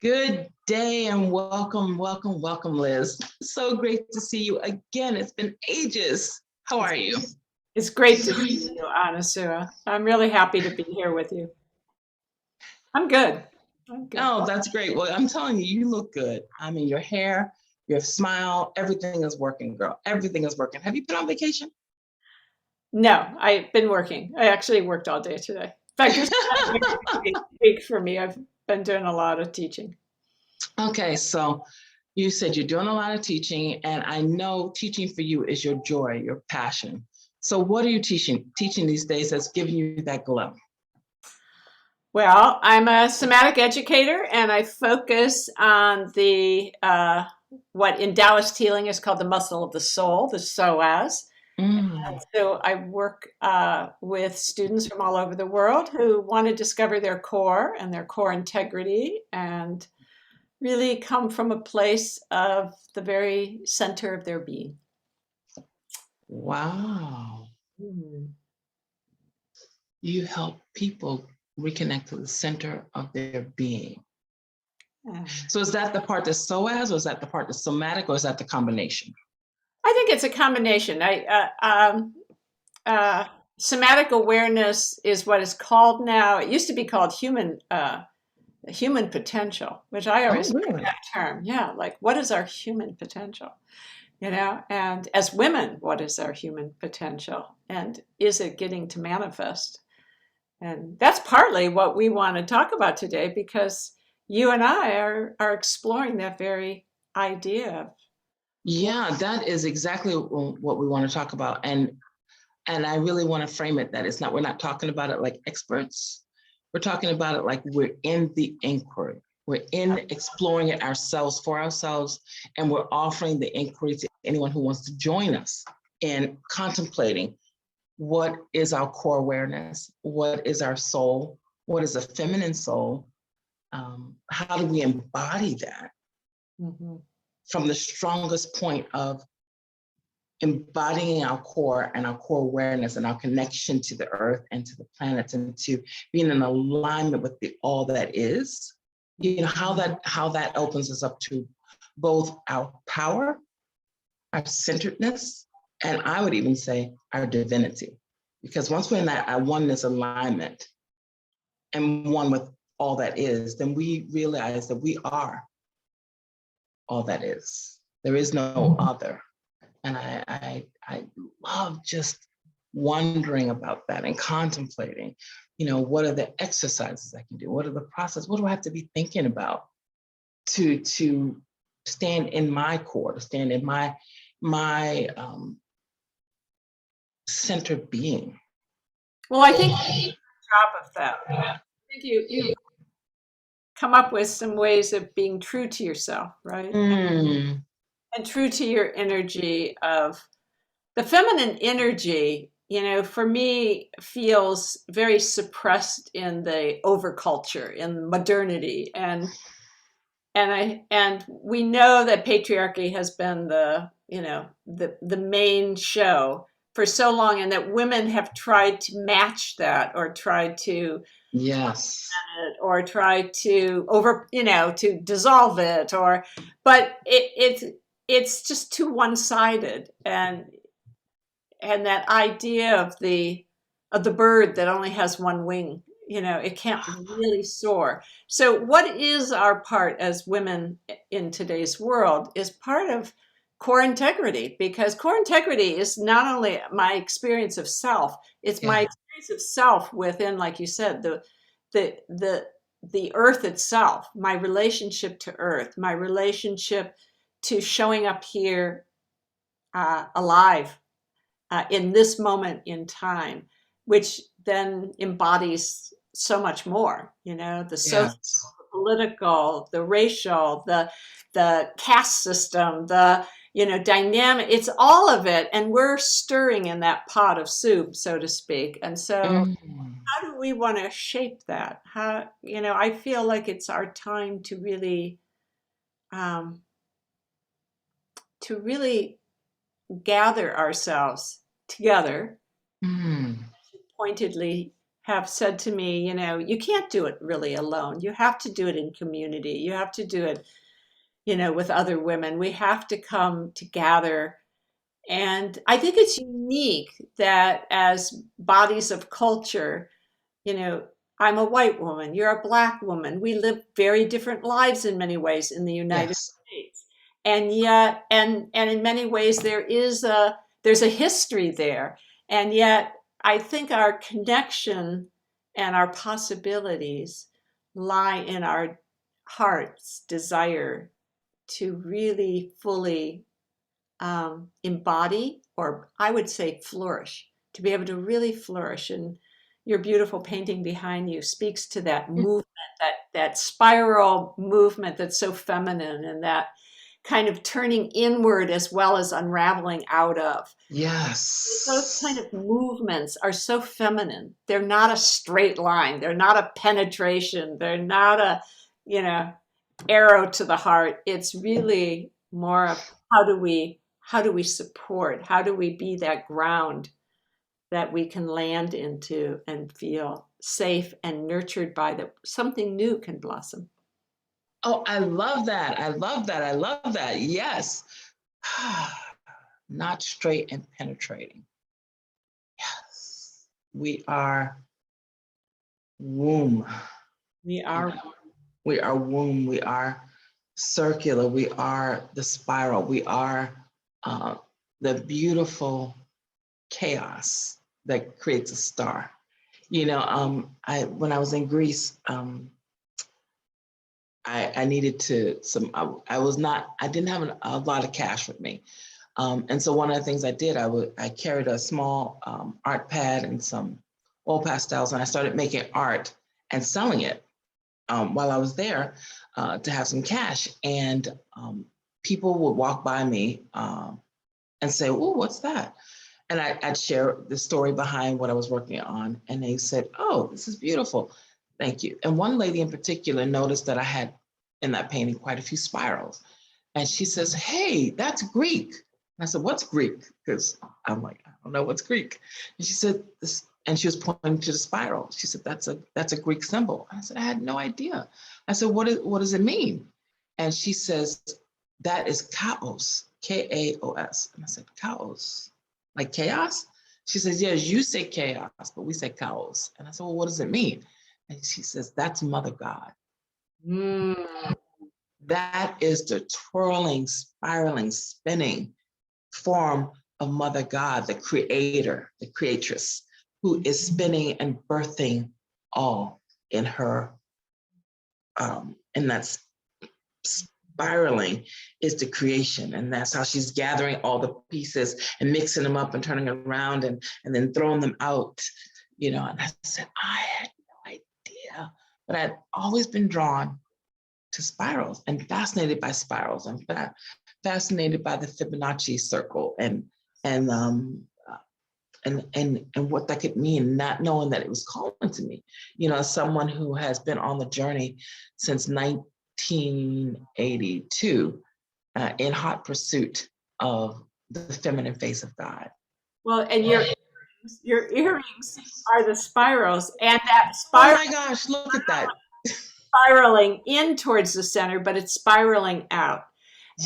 Good day and welcome, welcome, welcome, Liz. So great to see you again. It's been ages. How are you? It's great to see you, Anasuya. I'm really happy to be here with you. I'm good. Oh, that's great. Well, I'm telling you, you look good. I mean, your hair, your smile, everything is working, girl. Everything is working. Have you been on vacation? No, I've been working. I actually worked all day today. In fact, this is a very big week for me. I've been doing a lot of teaching. Okay, so you said you're doing a lot of teaching, and I know teaching for you is your joy, your passion. So what are you teaching these days that's giving you that glow? Well, I'm a somatic educator, and I focus on the what in Taoist healing is called the muscle of the soul, the psoas. So I work with students from all over the world who want to discover their core and their core integrity and really come from a place of the very center of their being. Wow. You help people reconnect to the center of their being. So is that the part that's psoas, or is that the part that's somatic, or is that the combination? I think it's a combination. Somatic awareness is what is called now. It used to be called human potential, which I Oh, always like really? that term. Yeah, like what is our human potential? And as women, what is our human potential? And is it getting to manifest? And that's partly what we want to talk about today because you and I are exploring that very idea. Yeah, that is exactly what we want to talk about. And I really want to frame it that we're not talking about it like experts. We're talking about it like we're in the inquiry. We're in exploring it ourselves for ourselves, and we're offering the inquiry to anyone who wants to join us in contemplating what is our core awareness, what is our soul, what is a feminine soul, how do we embody that from the strongest point of embodying our core and our core awareness and our connection to the earth and to the planets and to being in alignment with the all that is, how that opens us up to both our power, our centeredness, and I would even say our divinity. Because once we're in that oneness alignment and one with all that is, then we realize that we are all that is. There is no other. And I love just wondering about that and contemplating, what are the exercises I can do? What are the process? What do I have to be thinking about to stand in my core, to stand in my centered being? Well, I think on top of that, I think you've come up with some ways of being true to yourself, right? And true to your energy of the feminine energy, for me feels very suppressed in the overculture, in modernity. And we know that patriarchy has been the main show for so long, and that women have tried to match that or tried to Yes. or try to to dissolve it, but it's just too one-sided. And that idea of the bird that only has one wing, it can't really soar. So what is our part as women in today's world is part of core integrity, because core integrity is not only my experience of self, it's my experience of self within, like you said, the earth itself, my relationship to earth, my relationship to showing up here alive in this moment in time, which then embodies so much more, the social, the political, the racial, the caste system, the dynamic, it's all of it. And we're stirring in that pot of soup, so to speak. And so how do we want to shape that? How, I feel like it's our time um, to really gather ourselves together, pointedly have said to me, you know, you can't do it really alone. You have to do it in community. You have to do it, you know, with other women. We have to come together. And I think it's unique that as bodies of culture, you know, I'm a white woman, you're a black woman. We live very different lives in many ways in the United Yes. States. And yet, and in many ways there's a history there. And yet I think our connection and our possibilities lie in our heart's desire to really fully embody, or I would say flourish, to be able to really flourish. And your beautiful painting behind you speaks to that movement, that spiral movement that's so feminine, and that kind of turning inward as well as unraveling out of. Those kind Yes. of movements are so feminine. They're not a straight line. They're not a penetration. They're not a, you know, arrow to the heart. It's really more of how do we support? How do we be that ground that we can land into and feel safe and nurtured by, that something new can blossom? Oh, I love that. I love that. I love that. Yes. Not straight and penetrating. Yes. We are womb. We You are. know, we are womb. We are circular. We are the spiral. We are uh, the beautiful chaos that creates a star. You know, I when I was in Greece, I needed to I was not, I didn't have a lot of cash with me. And so one of the things I did, I carried a small art pad and some oil pastels, and I started making art and selling it while I was there to have some cash. And people would walk by me and say, "Oh, what's that?" And I'd share the story behind what I was working on. And they said, "Oh, this is beautiful. Thank you." And one lady in particular noticed that I had in that painting quite a few spirals. And she says, "Hey, that's Greek." And I said, "What's Greek?" Because I'm like, "I don't know what's Greek." And she said, "This," and she was pointing to the spiral. She said, that's a Greek symbol." And I said, "I had no idea." I said, what does it mean?" And she says, "That is chaos, Kaos." And I said, "Chaos? Like chaos?" She says, "Yes, you say chaos, but we say chaos." And I said, "Well, what does it mean?" And she says, "That's Mother God. Mm. That is the twirling, spiraling, spinning form of Mother God, the creator, the creatress, who is spinning and birthing all in her, and that's spiraling is the creation. And that's how she's gathering all the pieces and mixing them up and turning around and then throwing them out, you know. And I said, I had no idea, but I'd always been drawn to spirals and fascinated by spirals. I'm fascinated by the Fibonacci circle and and what that could mean, not knowing that it was calling to me. You know, as someone who has been on the journey since 1982 in hot pursuit of the feminine face of God. Well, and your earrings are the spirals, and that Oh spiral my gosh, look at that. spiraling in towards the center, but it's spiraling out.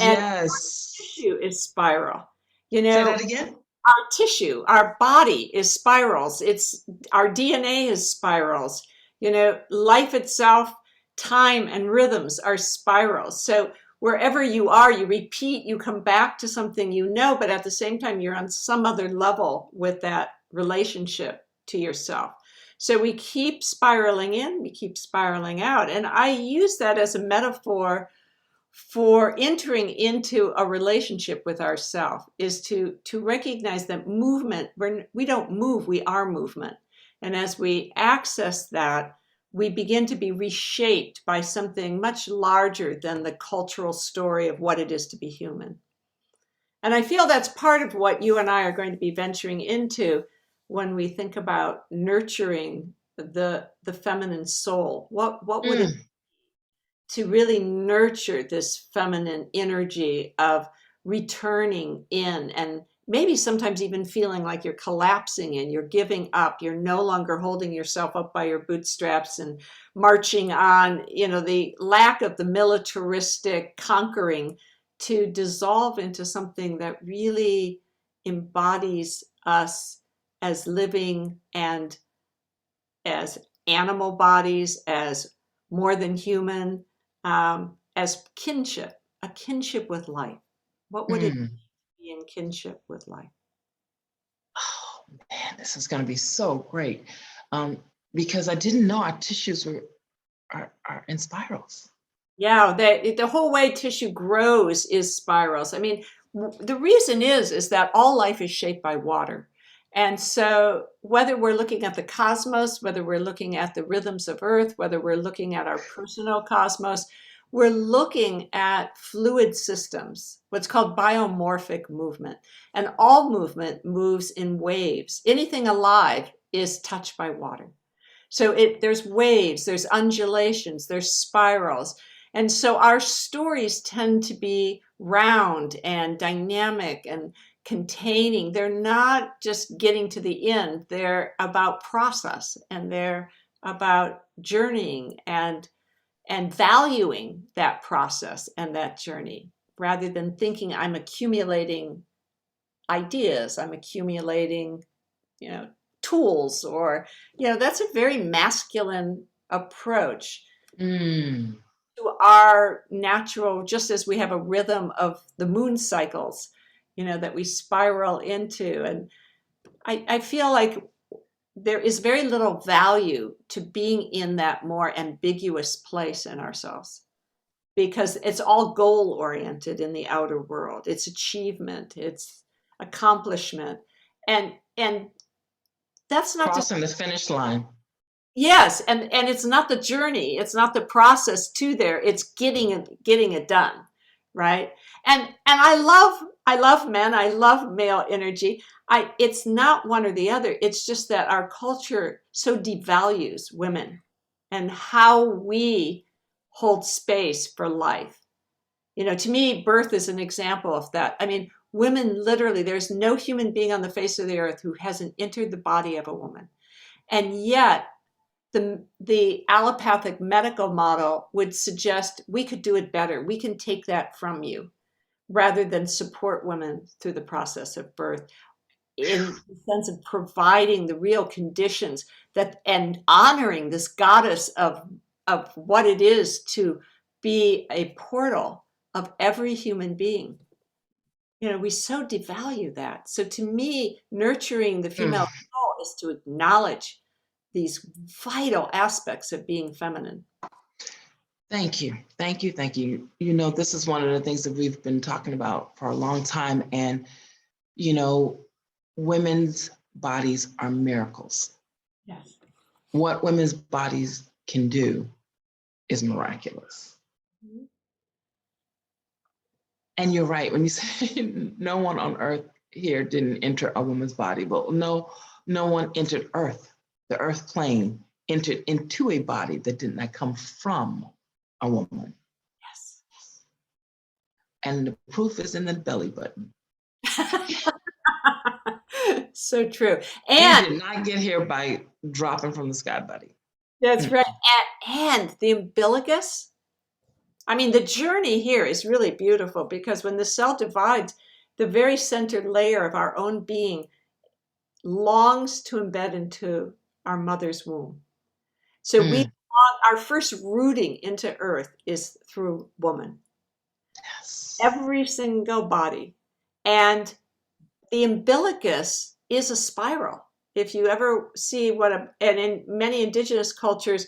And Yes. tissue is spiral. You Say know, that again. our tissue, our body is spirals. It's our DNA is spirals. You know, life itself, time and rhythms are spirals. So wherever you are, you repeat, you come back to something you know, but at the same time, you're on some other level with that relationship to yourself. So we keep spiraling in, we keep spiraling out. And I use that as a metaphor for entering into a relationship with ourself, is to recognize that movement, we don't move, we are movement. And as we access that, we begin to be reshaped by something much larger than the cultural story of what it is to be human. And I feel that's part of what you and I are going to be venturing into when we think about nurturing the feminine soul. What would it Mm. to really nurture this feminine energy of returning in and maybe sometimes even feeling like you're collapsing and you're giving up. You're no longer holding yourself up by your bootstraps and marching on, the lack of the militaristic conquering to dissolve into something that really embodies us as living and as animal bodies, as more than human, as kinship, a kinship with life. What would it be in kinship with life? Oh man, this is going to be so great, because I didn't know our tissues are in spirals. Yeah, the whole way tissue grows is spirals. I mean, the reason is that all life is shaped by water. And so whether we're looking at the cosmos, whether we're looking at the rhythms of Earth, whether we're looking at our personal cosmos, we're looking at fluid systems, what's called biomorphic movement. And all movement moves in waves. Anything alive is touched by water. So there's waves, there's undulations, there's spirals. And so our stories tend to be round and dynamic and containing. They're not just getting to the end, they're about process, and they're about journeying and valuing that process and that journey, rather than thinking I'm accumulating ideas, I'm accumulating, tools, or, that's a very masculine approach Mm. to our natural, just as we have a rhythm of the moon cycles, that we spiral into. And I feel like there is very little value to being in that more ambiguous place in ourselves, because it's all goal oriented in the outer world. It's achievement, it's accomplishment. And that's not just Crossing the finish line. yes, and it's not the journey, it's not the process to there, it's getting it done, right? And I love men, I love male energy. It's not one or the other. It's just that our culture so devalues women and how we hold space for life. To me, birth is an example of that. I mean, women literally, there's no human being on the face of the earth who hasn't entered the body of a woman. And yet the allopathic medical model would suggest we could do it better. We can take that from you, rather than support women through the process of birth, in the sense of providing the real conditions that, and honoring this goddess of what it is to be a portal of every human being. We so devalue that. So to me, nurturing the female soul is to acknowledge these vital aspects of being feminine. Thank you. Thank you. Thank you. This is one of the things that we've been talking about for a long time. And, women's bodies are miracles. Yes. What women's bodies can do is miraculous. Mm-hmm. And you're right when you say no one on earth here didn't enter a woman's body, but no one entered earth. The earth plane entered into a body that did not come from a woman. Yes. And the proof is in the belly button. So true. And you did not get here by dropping from the sky, buddy. That's right. And the umbilicus. I mean, the journey here is really beautiful, because when the cell divides, the very centered layer of our own being longs to embed into our mother's womb. So our first rooting into earth is through woman. Yes. Every single body. And the umbilicus is a spiral. If you ever see and in many indigenous cultures,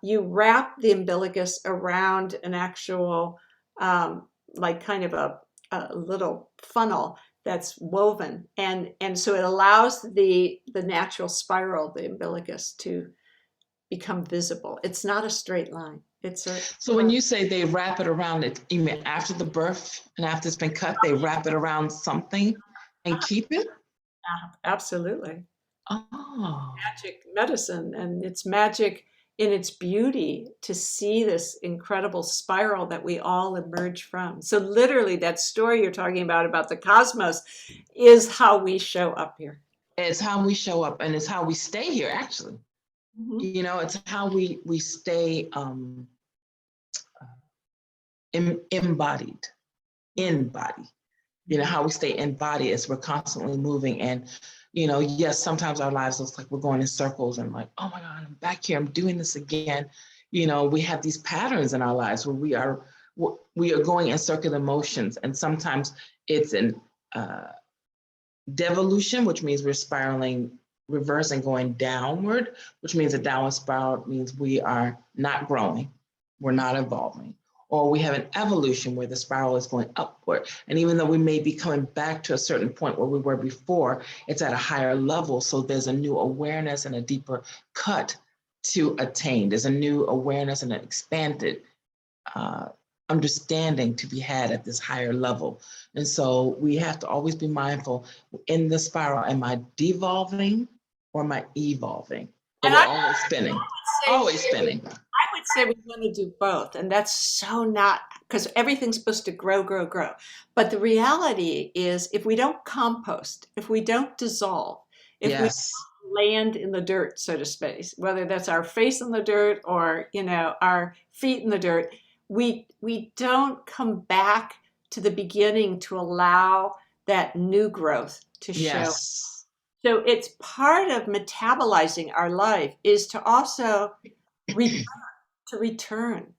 you wrap the umbilicus around an actual, like kind of a little funnel that's woven. And so it allows the natural spiral, the umbilicus, to become visible. It's not a straight line. So when you say they wrap it around it, you mean after the birth and after it's been cut, they wrap it around something and keep it? Absolutely. Oh. Magic medicine, and it's magic in its beauty to see this incredible spiral that we all emerge from. So literally that story you're talking about the cosmos, is how we show up here. It's how we show up, and it's how we stay here, actually. Mm-hmm. You know, it's how we stay embodied, in body. You know, how we stay in body as we're constantly moving. And, you know, yes, sometimes our lives looks like we're going in circles and like, oh my God, I'm back here, I'm doing this again. You know, we have these patterns in our lives where we are going in circular motions. And sometimes it's an devolution, which means we're spiraling reverse and going downward, which means a downward spiral means we are not growing, we're not evolving. Or we have an evolution where the spiral is going upward. And even though we may be coming back to a certain point where we were before, it's at a higher level. So there's a new awareness and a deeper cut to attain. There's a new awareness and an expanded understanding to be had at this higher level. And so we have to always be mindful in the spiral. Am I devolving or am I evolving? But we're always spinning, always spinning. I would say we want to do both. And that's so not, because everything's supposed to grow, grow, grow. But the reality is if we don't compost, if we don't dissolve, if we don't land in the dirt, so to speak, whether that's our face in the dirt or, you know, our feet in the dirt, we don't come back to the beginning to allow that new growth to show. So it's part of metabolizing our life is to also return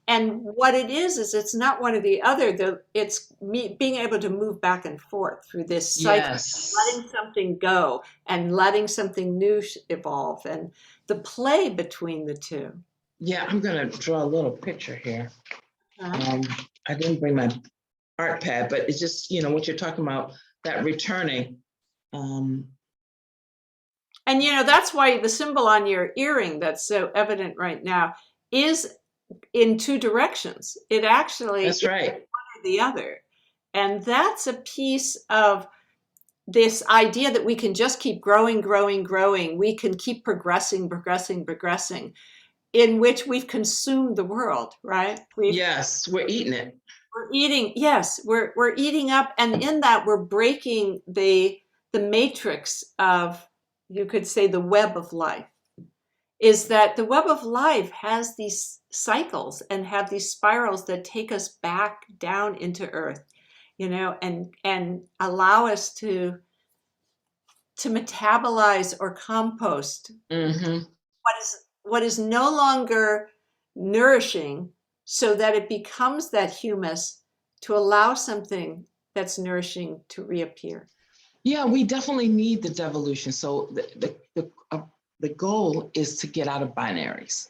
and what it is it's not one or the other. It's me being able to move back and forth through this cycle, letting something go and letting something new evolve, and the play between the two. Yeah, I'm going to draw a little picture here. I didn't bring my art pad, but it's just, you know, what you're talking about, that returning. And, you know, that's why the symbol on your earring that's so evident right now is in two directions. It actually is one or the other. And that's a piece of this idea that we can just keep growing, growing, growing. We can keep progressing, progressing, progressing, in which we've consumed the world, right? Yes, we're eating it. We're eating, yes, we're eating up. And in that, we're breaking the matrix of, you could say, the web of life. Is that the web of life has these cycles and have these spirals that take us back down into earth, you know, and allow us to metabolize or compost what is no longer nourishing, so that it becomes that humus to allow something that's nourishing to reappear. Yeah, we definitely need the devolution. So the goal is to get out of binaries,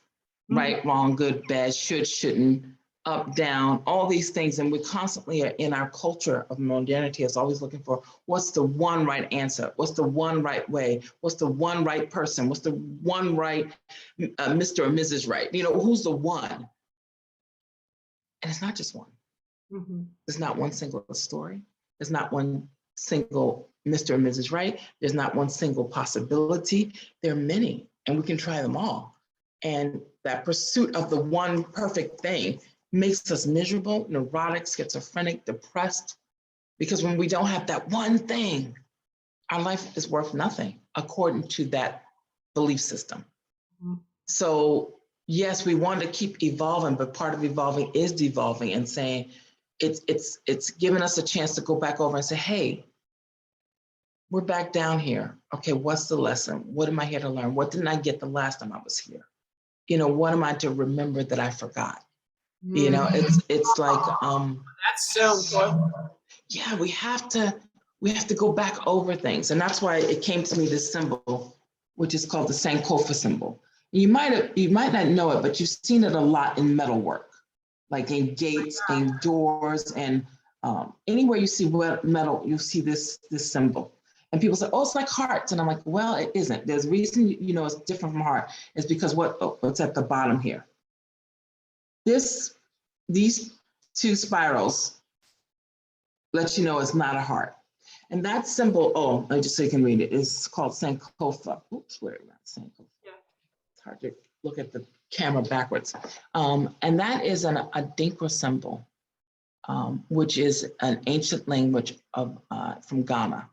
right, wrong, good, bad, should, shouldn't, up, down, all these things. And we constantly are in our culture of modernity is always looking for what's the one right answer? What's the one right way? What's the one right person? What's the one right Mr. or Mrs. Right? You know, who's the one? And it's not just one. There's not one single story. There's not one single Mr. or Mrs. Right. There's not one single possibility. There are many, and we can try them all. And that pursuit of the one perfect thing makes us miserable, neurotic, schizophrenic, depressed, because when we don't have that one thing, our life is worth nothing according to that belief system. So yes, we want to keep evolving, but part of evolving is devolving and saying it's giving us a chance to go back over and say, hey, we're back down here. Okay, what's the lesson? What am I here to learn? What didn't I get the last time I was here? You know, what am I to remember that I forgot? You know, it's like that's so important. Yeah, we have to go back over things. And that's why it came to me, this symbol, which is called the Sankofa symbol. You might not know it, but you've seen it a lot in metalwork, like in gates and doors, and anywhere you see metal, you see this symbol. And people say, oh, it's like hearts. And I'm like, well, it isn't. There's a reason, you know, it's different from heart. It's because what's at the bottom here. These two spirals let you know it's not a heart. And that symbol, oh, I just so you can read it, is called Sankofa. Oops, where am I? Sankofa. Yeah. It's hard to look at the camera backwards. And that is a Adinkra symbol, which is an ancient language of from Ghana.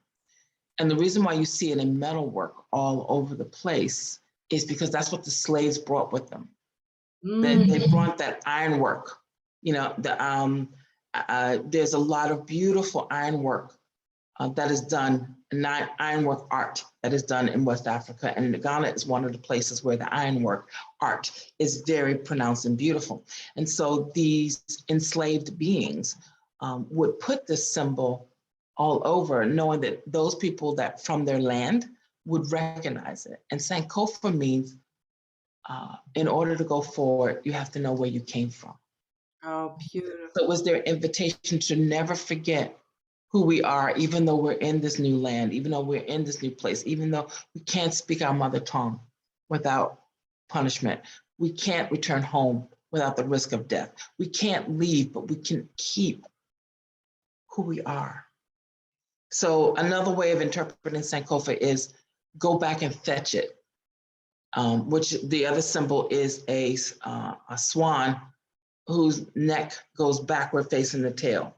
And the reason why you see it in metalwork all over the place is because that's what the slaves brought with them. They brought that ironwork. You know, there's a lot of beautiful ironwork that is done, ironwork art that is done in West Africa. And Ghana is one of the places where the ironwork art is very pronounced and beautiful. And so these enslaved beings would put this symbol all over, knowing that those people that from their land would recognize it. And Sankofa means in order to go forward, you have to know where you came from. Oh, beautiful. So it was their invitation to never forget who we are, even though we're in this new land, even though we're in this new place, even though we can't speak our mother tongue without punishment. We can't return home without the risk of death. We can't leave, but we can keep who we are. So another way of interpreting Sankofa is go back and fetch it, which the other symbol is a swan whose neck goes backward facing the tail.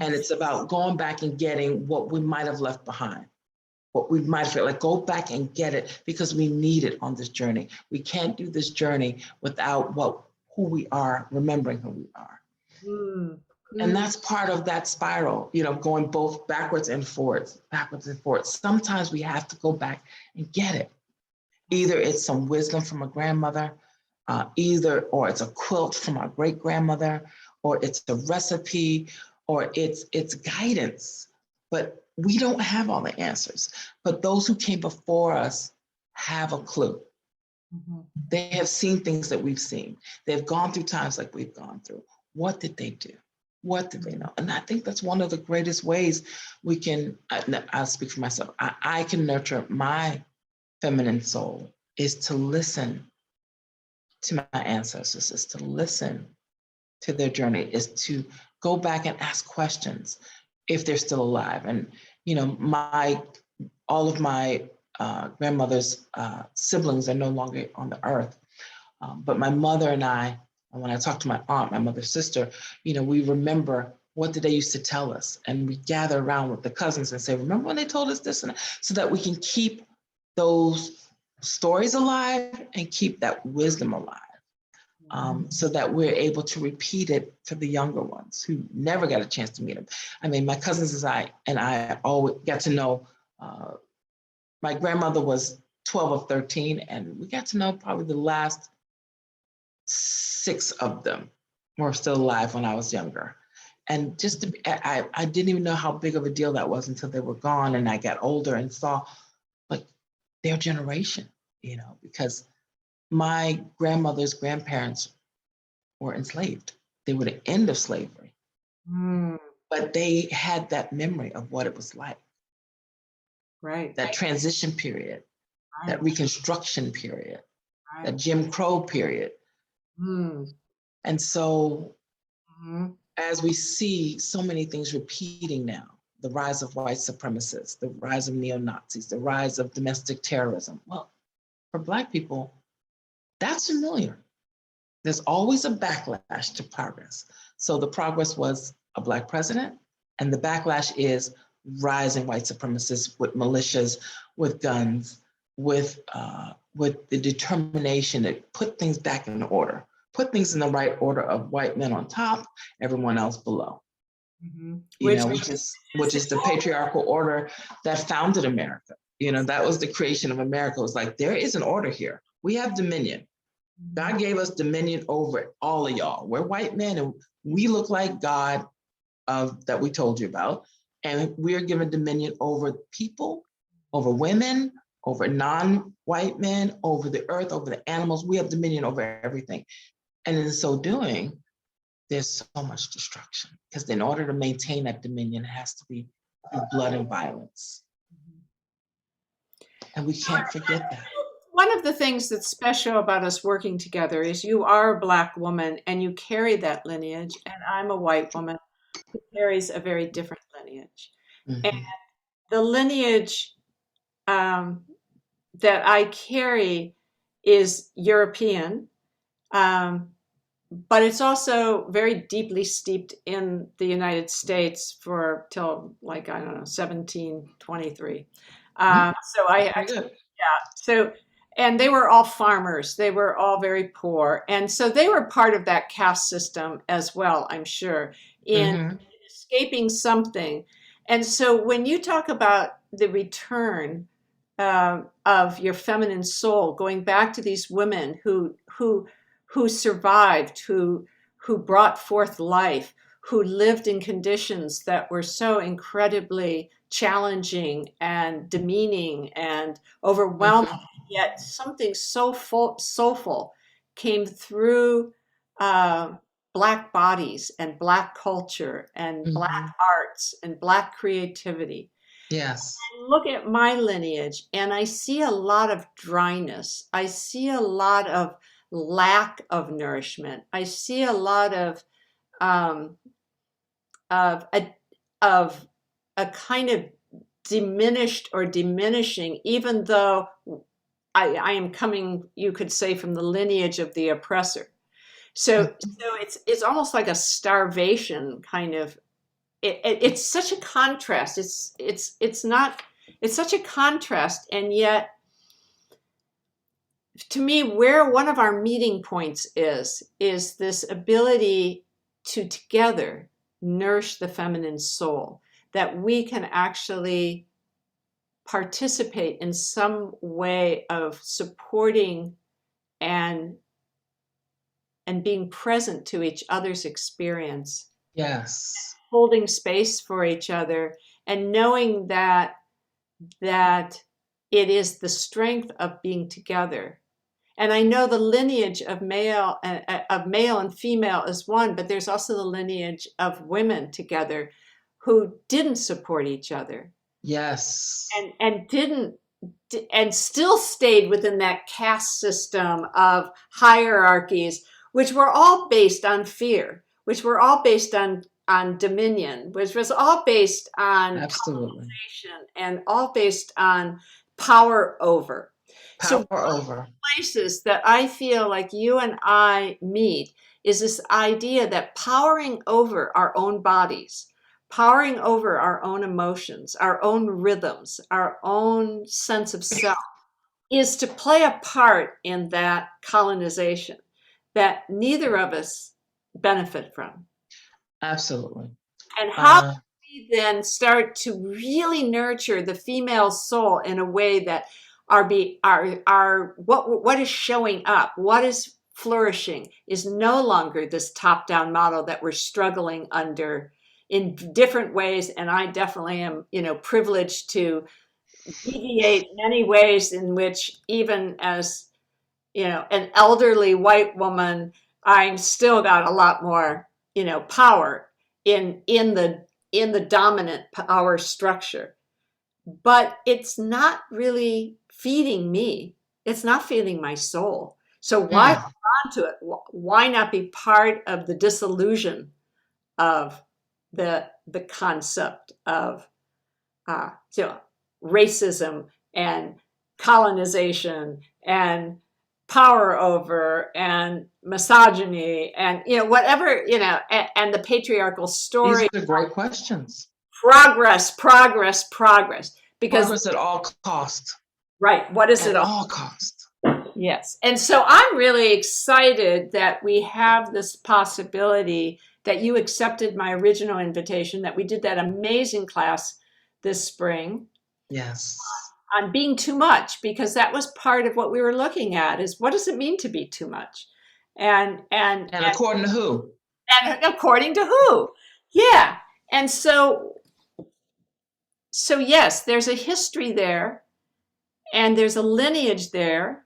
And it's about going back and getting what we might have left behind, what we might feel like, go back and get it because we need it on this journey. We can't do this journey without who we are, remembering who we are. And that's part of that spiral, you know, going both backwards and forwards, backwards and forwards. Sometimes we have to go back and get it. Either it's some wisdom from a grandmother, or it's a quilt from our great grandmother, or it's a recipe, or it's guidance. But we don't have all the answers. But those who came before us have a clue. They have seen things that we've seen. They've gone through times like we've gone through. What did they do? What did they know? And I think that's one of the greatest ways we can, I'll speak for myself, I can nurture my feminine soul is to listen to my ancestors, is to listen to their journey, is to go back and ask questions if they're still alive. And, you know, all of my grandmother's siblings are no longer on the earth. But my mother and I, when I talk to my aunt, my mother's sister, you know, we remember what did they used to tell us? And we gather around with the cousins and say, remember when they told us this? And so that we can keep those stories alive and keep that wisdom alive. So that we're able to repeat it for the younger ones who never got a chance to meet them. I mean, my cousins and I always got to know, my grandmother was 12 of 13, and we got to know probably the last 6 of them were still alive when I was younger. And just I didn't even know how big of a deal that was until they were gone, and I got older and saw like their generation, you know, because my grandmother's grandparents were enslaved. They were the end of slavery. But they had that memory of what it was like. Right. That transition period, that Reconstruction period, that Jim Crow period. And so as we see so many things repeating now, the rise of white supremacists, the rise of neo-Nazis, the rise of domestic terrorism. Well, for Black people, that's familiar. There's always a backlash to progress. So the progress was a Black president, and the backlash is rising white supremacists with militias, with guns, with the determination to put things back in order, put things in the right order of white men on top, everyone else below. You know, which is the patriarchal order that founded America. You know, that was the creation of America. It was like, there is an order here. We have dominion. God gave us dominion over all of y'all. We're white men and we look like God that we told you about. And we're given dominion over people, over women, over non-white men, over the earth, over the animals. We have dominion over everything. And in so doing, there's so much destruction because in order to maintain that dominion, it has to be through blood and violence. And we can't forget that. One of the things that's special about us working together is you are a Black woman and you carry that lineage, and I'm a white woman who carries a very different lineage. And the lineage that I carry is European, but it's also very deeply steeped in the United States for till like, I don't know, 1723. So I Very actually, good. yeah. So, and they were all farmers. They were all very poor. And so they were part of that caste system as well, I'm sure, in Mm-hmm. escaping something. And so when you talk about the return of your feminine soul, going back to these women who survived, who brought forth life, who lived in conditions that were so incredibly challenging and demeaning and overwhelming, Mm-hmm. yet something so soulful came through uh, Black bodies and Black culture and Black Mm-hmm. arts and Black creativity. Yes. Look at my lineage and I see a lot of dryness. I see a lot of lack of nourishment. I see a lot um, of a of a kind of diminished or diminishing, even though I am coming, you could say, from the lineage of the oppressor. So it's almost like a starvation kind of. It's such a contrast. It's not. It's such a contrast, and yet to me, where one of our meeting points is this ability to together nourish the feminine soul, that we can actually participate in some way of supporting and being present to each other's experience, Yes. holding space for each other, and knowing that it is the strength of being together. And I know the lineage of male and female is one, but there's also the lineage of women together who didn't support each other Yes. and didn't and still stayed within that caste system of hierarchies, which were all based on fear, which were all based on dominion, which was all based on Absolutely. colonization and all based on power over. So Power over. places that I feel like you and I meet is this idea that powering over our own bodies, powering over our own emotions, our own rhythms, our own sense of self, is to play a part in that colonization that neither of us benefit from. Absolutely. And how Uh, we then start to really nurture the female soul in a way that are what is showing up, what is flourishing, is no longer this top-down model that we're struggling under in different ways. And I definitely am, privileged to deviate many ways in which, even as an elderly white woman, I'm still got a lot more power in the dominant power structure. But it's not really feeding me. It's not feeding my soul. So why mm, hold on to it? Why not be part of the disillusion of the concept of uh, you know, racism and colonization and power over and misogyny and whatever, and the patriarchal these story. are great questions. Progress, because Progress at all cost. right, what is it At all? all cost. Yes. And so I'm really excited that we have this possibility, that you accepted my original invitation, that we did that amazing class this spring Yes. on being too much, because that was part of what we were looking at, is what does it mean to be too much? And according to who? And according to who? Yeah. And so yes, there's a history there and there's a lineage there.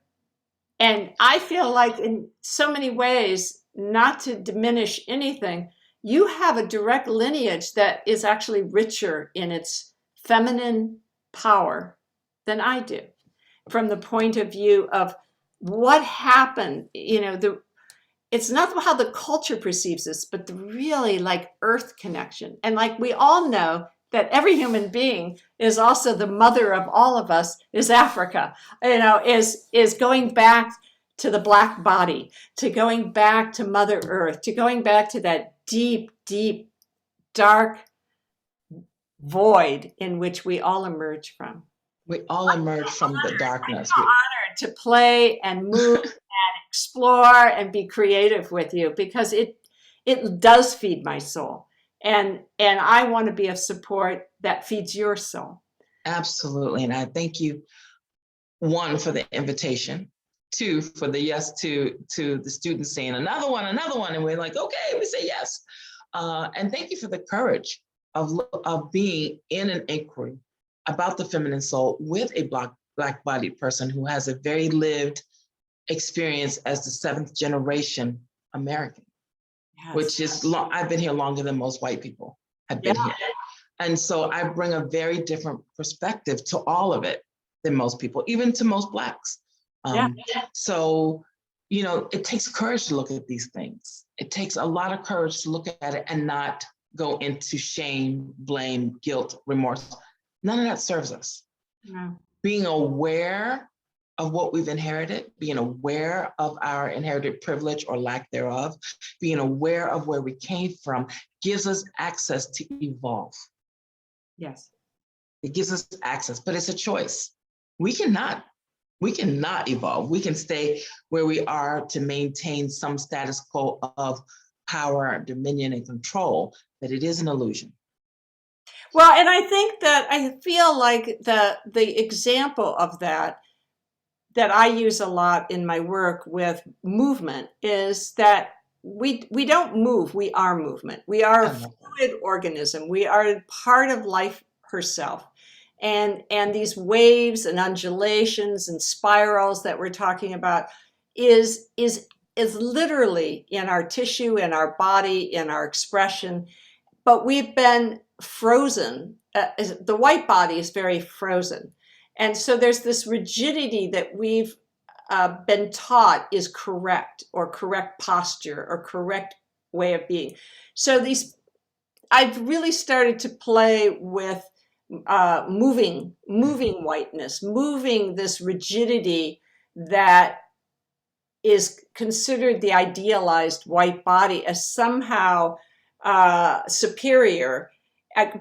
And I feel like, in so many ways, not to diminish anything, you have a direct lineage that is actually richer in its feminine power than I do, from the point of view of what happened. It's not how the culture perceives this, but the really like earth connection. And like we all know, that every human being is also the mother of all of us is Africa, is going back to the black body, to going back to Mother Earth, to going back to that deep, deep, dark void in which we all emerge from. We all emerge from the darkness. Honored to play and move and explore and be creative with you, because it does feed my soul, and I want to be of support that feeds your soul. Absolutely. And I thank you, one, for the invitation, two, for the yes to the students saying another one, and we're like, okay, we say yes. And thank you for the courage of being in an inquiry about the feminine soul with a black-bodied person who has a very lived experience as the 7th generation American, Yes. which is long. I've been here longer than most white people have been here. And so I bring a very different perspective to all of it than most people, even to most Blacks. So, it takes courage to look at these things. It takes a lot of courage to look at it and not go into shame, blame, guilt, remorse. None of that serves us. No. Being aware of what we've inherited, being aware of our inherited privilege or lack thereof, being aware of where we came from, gives us access to evolve. Yes. It gives us access, but it's a choice. We cannot evolve. We can stay where we are to maintain some status quo of power, dominion, and control, but it is an illusion. Well, and I think that I feel like the example of that I use a lot in my work with movement is that we don't move, we are movement. We are a fluid organism. We are part of life herself. And these waves and undulations and spirals that we're talking about is literally in our tissue, in our body, in our expression. But we've been frozen. The white body is very frozen. And so there's this rigidity that we've been taught is correct, or correct posture, or correct way of being. So I've really started to play with moving whiteness, moving this rigidity that is considered the idealized white body as somehow superior,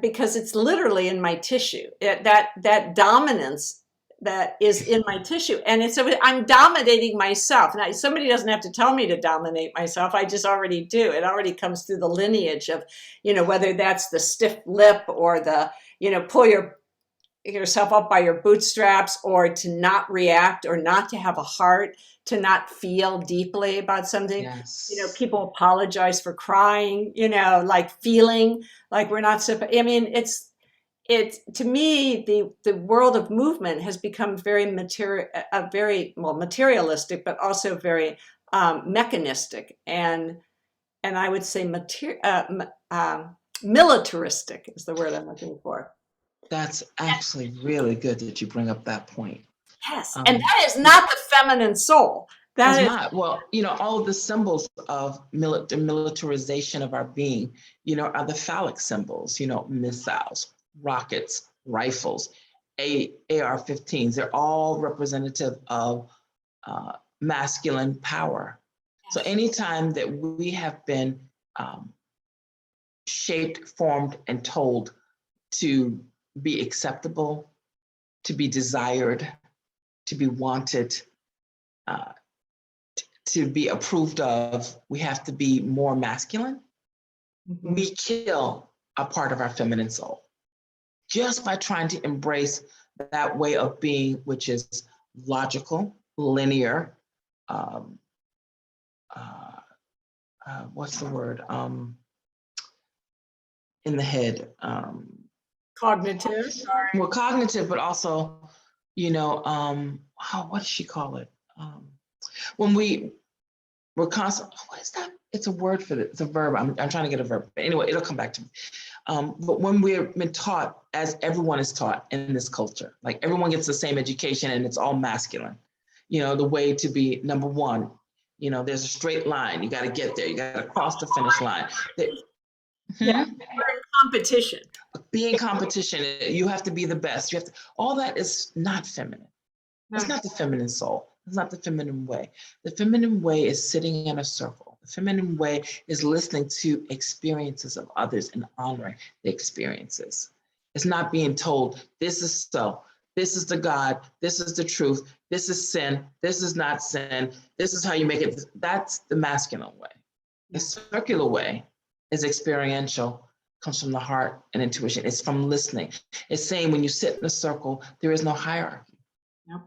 because it's literally in my tissue. That dominance that is in my tissue, and so I'm dominating myself. Now, somebody doesn't have to tell me to dominate myself. I just already do. It already comes through the lineage of, whether that's the stiff lip or the, pull yourself up by your bootstraps, or to not react, or not to have a heart, to not feel deeply about something. Yes. People apologize for crying, like feeling like we're not supposed. I mean, it's to me, the world of movement has become very materialistic, but also very mechanistic, and I would say militaristic is the word I'm looking for. That's actually really good that you bring up that point. Yes, and that is not the feminine soul. That is not. Well, all of the symbols of the militarization of our being, are the phallic symbols, missiles, rockets, rifles, AR-15s. They're all representative of masculine power. So anytime that we have been shaped, formed, and told to be acceptable, to be desired, to be wanted, to be approved of, we have to be more masculine. Mm-hmm. We kill a part of our feminine soul just by trying to embrace that way of being, which is logical, linear, what's the word? In the head. Cognitive. Well, cognitive, but also, what does she call it? When we're constantly, what is that? It's a word for it. It's a verb. I'm trying to get a verb. But anyway, it'll come back to me. But when we've been taught, as everyone is taught in this culture, like everyone gets the same education and it's all masculine, the way to be number one, there's a straight line. You got to get there. You got to cross the finish line. Yeah, we're in competition. be in competition. You have to be the best. You have to, all that is not feminine. That's not the feminine soul. That's not the feminine way. The feminine way is sitting in a circle. The feminine way is listening to experiences of others and honoring the experiences. It's not being told, this is so, this is the God, this is the truth, this is sin, this is not sin, this is how you make it. That's the masculine way. The circular way is experiential, comes from the heart and intuition. It's from listening. It's saying when you sit in a circle, there is no hierarchy. Yep.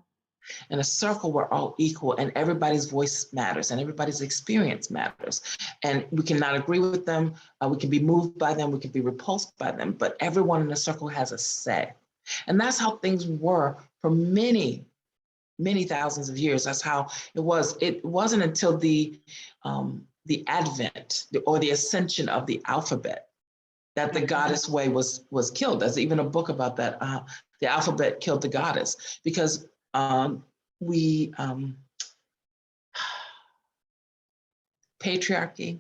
In a circle, we're all equal and everybody's voice matters and everybody's experience matters. And we cannot agree with them. We can be moved by them. We can be repulsed by them, but everyone in the circle has a say. And that's how things were for many, many thousands of years. That's how it was. It wasn't until the advent or the ascension of the alphabet that the goddess way was killed. There's even a book about that. The alphabet killed the goddess, because patriarchy,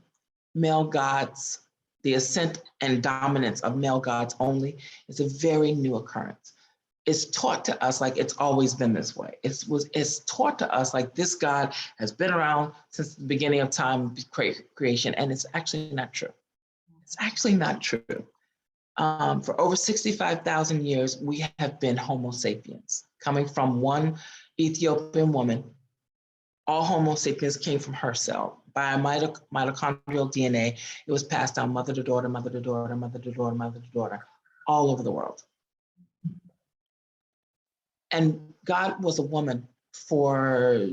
male gods, the ascent and dominance of male gods only is a very new occurrence. It's taught to us like it's always been this way. It's taught to us like this God has been around since the beginning of time, creation, and it's actually not true. It's actually not true. For over 65,000 years, we have been Homo sapiens, coming from one Ethiopian woman. All Homo sapiens came from her cell. By a mitochondrial DNA, it was passed down mother to daughter, mother to daughter, mother to daughter, mother to daughter, all over the world. And God was a woman for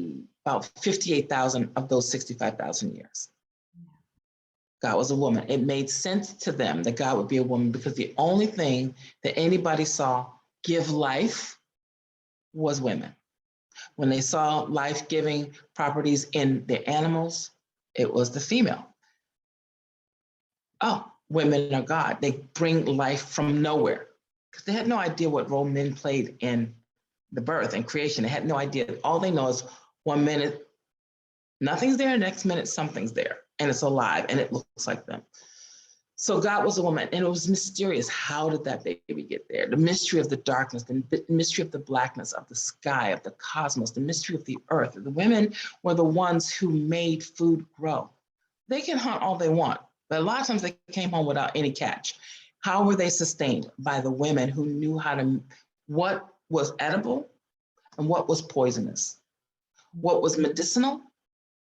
about 58,000 of those 65,000 years. God was a woman. It made sense to them that God would be a woman, because the only thing that anybody saw give life was women. When they saw life-giving properties in the animals, it was the female. Oh, women are God. They bring life from nowhere, because they had no idea what role men played in the birth and creation. They had no idea. All they know is 1 minute, nothing's there, next minute, something's there, and it's alive, and it looks like them. So God was a woman, and it was mysterious. How did that baby get there? The mystery of the darkness, the mystery of the blackness of the sky, of the cosmos, the mystery of the earth. The women were the ones who made food grow. They can hunt all they want, but a lot of times they came home without any catch. How were they sustained? By the women who knew what was edible and what was poisonous, what was medicinal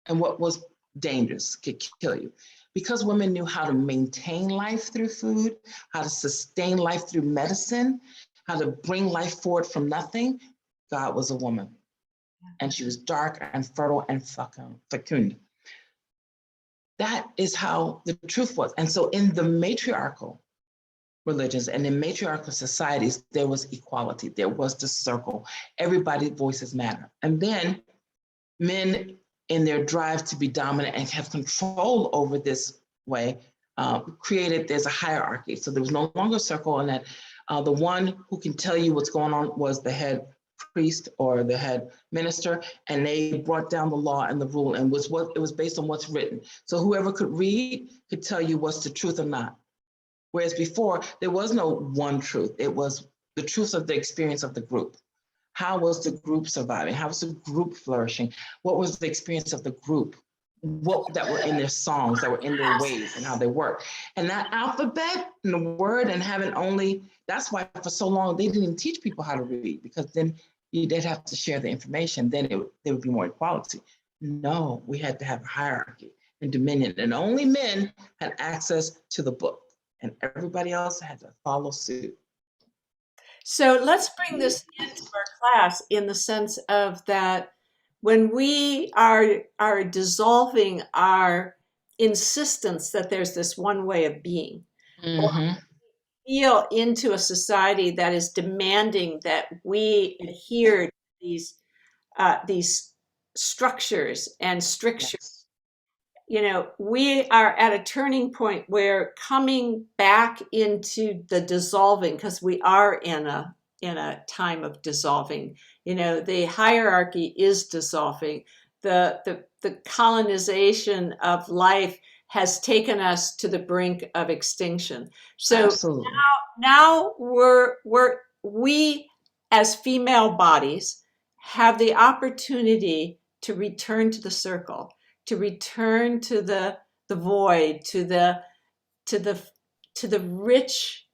and what was dangerous, could kill you. Because women knew how to maintain life through food, how to sustain life through medicine, how to bring life forward from nothing, God was a woman. And she was dark and fertile and fecund. That is how the truth was. And so in the matriarchal religions and in matriarchal societies, there was equality. There was the circle. Everybody's voices matter. And then men, in their drive to be dominant and have control over this way, there's a hierarchy. So there was no longer a circle, and that the one who can tell you what's going on was the head priest or the head minister, and they brought down the law and the rule, and it was based on what's written. So whoever could read could tell you what's the truth or not. Whereas before, there was no one truth. It was the truth of the experience of the group. How was the group surviving? How was the group flourishing? What was the experience of the group? What that were in their songs, that were in their ways and how they work. And that alphabet and the word, and that's why for so long they didn't even teach people how to read, because then they'd have to share the information. Then there would be more equality. No, we had to have a hierarchy and dominion, and only men had access to the book, and everybody else had to follow suit. So let's bring this into our class in the sense of that when we are dissolving our insistence that there's this one way of being, or feel into a society that is demanding that we adhere to these structures and strictures. Yes. We are at a turning point where coming back into the dissolving, because we are in a time of dissolving. The hierarchy is dissolving. The colonization of life has taken us to the brink of extinction. So Absolutely. now we as female bodies have the opportunity to return to the circle, to return to the void, to the to the rich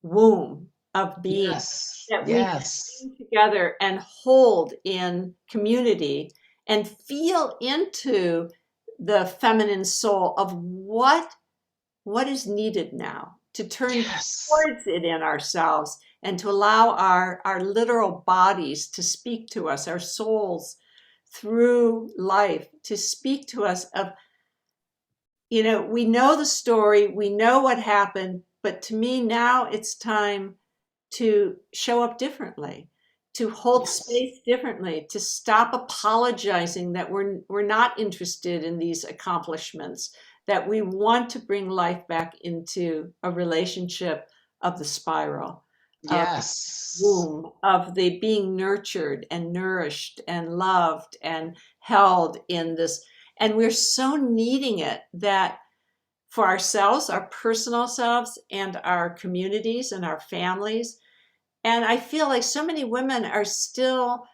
womb of being Yes. that we can Yes. bring together and hold in community and feel into the feminine soul of what is needed now, to turn Yes. towards it in ourselves and to allow our literal bodies to speak to us, our souls through life to speak to us of, we know the story, we know what happened, but to me now it's time to show up differently, to hold Yes. space differently, to stop apologizing that we're not interested in these accomplishments, that we want to bring life back into a relationship of the spiral, of Yes. womb, of the being nurtured and nourished and loved and held in this. And we're so needing it that for ourselves, our personal selves, and our communities and our families. And I feel like so many women are still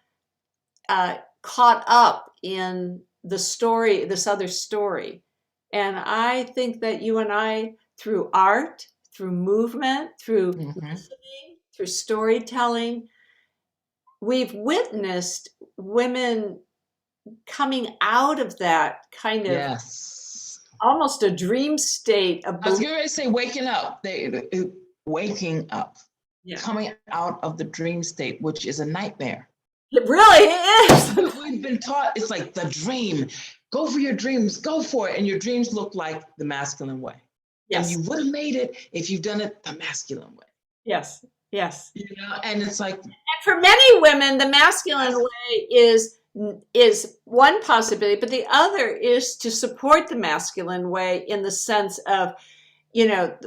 caught up in the story, this other story. And I think that you and I, through art, through movement, through Hmm. listening, through storytelling, we've witnessed women coming out of that kind of Yes. almost a dream state of I was belief. going to say waking up. Waking up, Yeah, coming out of the dream state, which is a nightmare. it really is. What we've been taught is like the dream. Go for your dreams, go for it. And your dreams look like the masculine way. And Yes, you would have made it if you've done it the masculine way. yes, yes. And it's like, And for many women, the masculine way is one possibility, but the other is to support the masculine way in the sense of,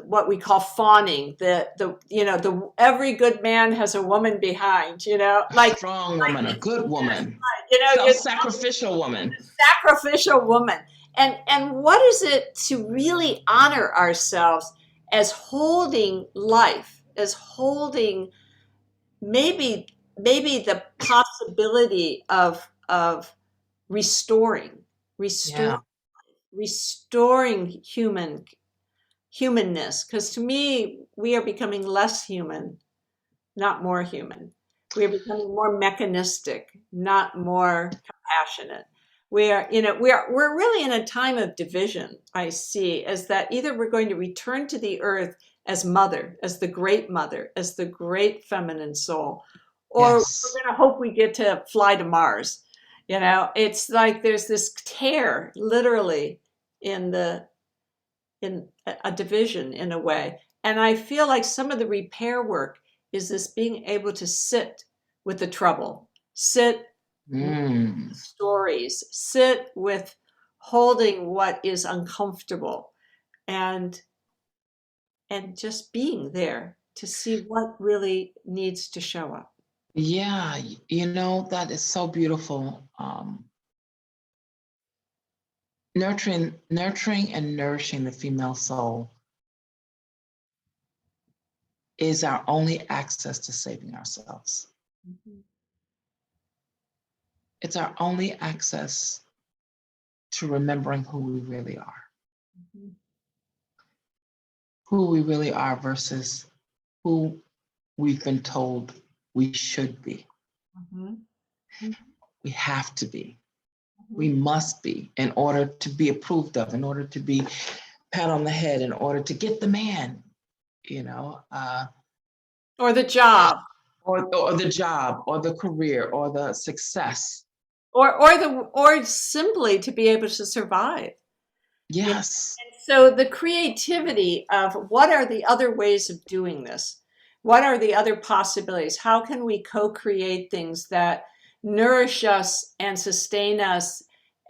what we call fawning. The every good man has a woman behind. a Like strong woman, a good woman, you're self-sacrificial woman. sacrificial woman. And what is it to really honor ourselves as holding life, as holding maybe the possibility of restoring restore Yeah. restoring humanness, because to me we are becoming less human, not more human. We are becoming more mechanistic, not more compassionate. We're really in a time of division. I see as that either we're going to return to the earth as mother, as the great mother, as the great feminine soul, or we're Yes. going to hope we get to fly to Mars. It's like there's this tear literally in a division in a way. And I feel like some of the repair work is this being able to sit with the trouble, sit with Mm. stories, sit with holding what is uncomfortable, and just being there to see what really needs to show up. Yeah, that is so beautiful. Nurturing and nourishing the female soul is our only access to saving ourselves. Mhm. It's our only access to remembering Mhm. who we really are versus who we've been told we should be. Mhm. Mhm. We have to be. We Mhm. must be in order to be approved of, in order to be pat on the head, in order to get the man, you know, Or the job, or the job, or the career, or the success. or simply to be able to survive. You know, Yes. and so the creativity of what are the other ways of doing this? What are the other possibilities? How can we co-create things that nourish us and sustain us?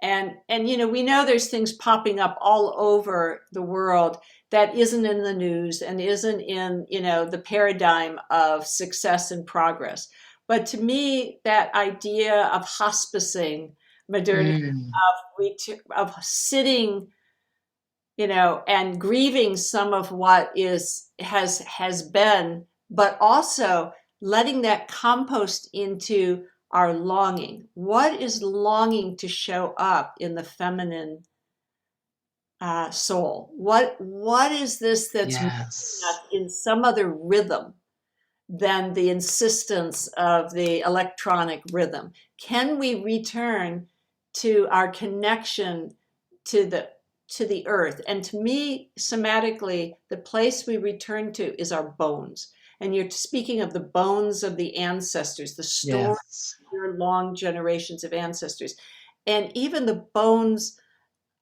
And we know there's things popping up all over the world that isn't in the news and isn't in, the paradigm of success and progress. But to me, that idea of hospicing modernity, Mm. of sitting and grieving some of what has been, but also letting that compost into our longing. What is longing to show up in the feminine soul? What is this that's moving us Yes. in some other rhythm than the insistence of the electronic rhythm? Can we return to our connection to the earth? And to me, somatically, the place we return to is our bones. And you're speaking of the bones of the ancestors, the story Yes. of your long generations of ancestors, and even the bones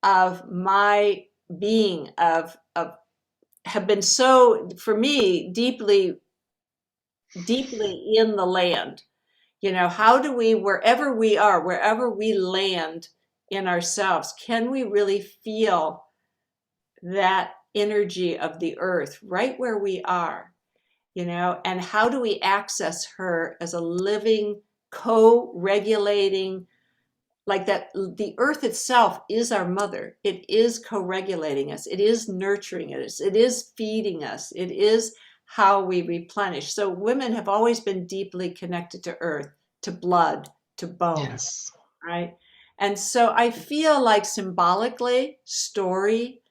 of my being of have been so, for me, deeply in the land. How do we, wherever we are, wherever we land in ourselves, can we really feel that energy of the earth right where we are? And how do we access her as a living, co-regulating, like that? The earth itself is our mother. It is co-regulating us. It is nurturing us. It is feeding us. It is how we replenish. So women have always been deeply connected to earth, to blood, to bone, Yes. right? And so I feel like symbolically, story,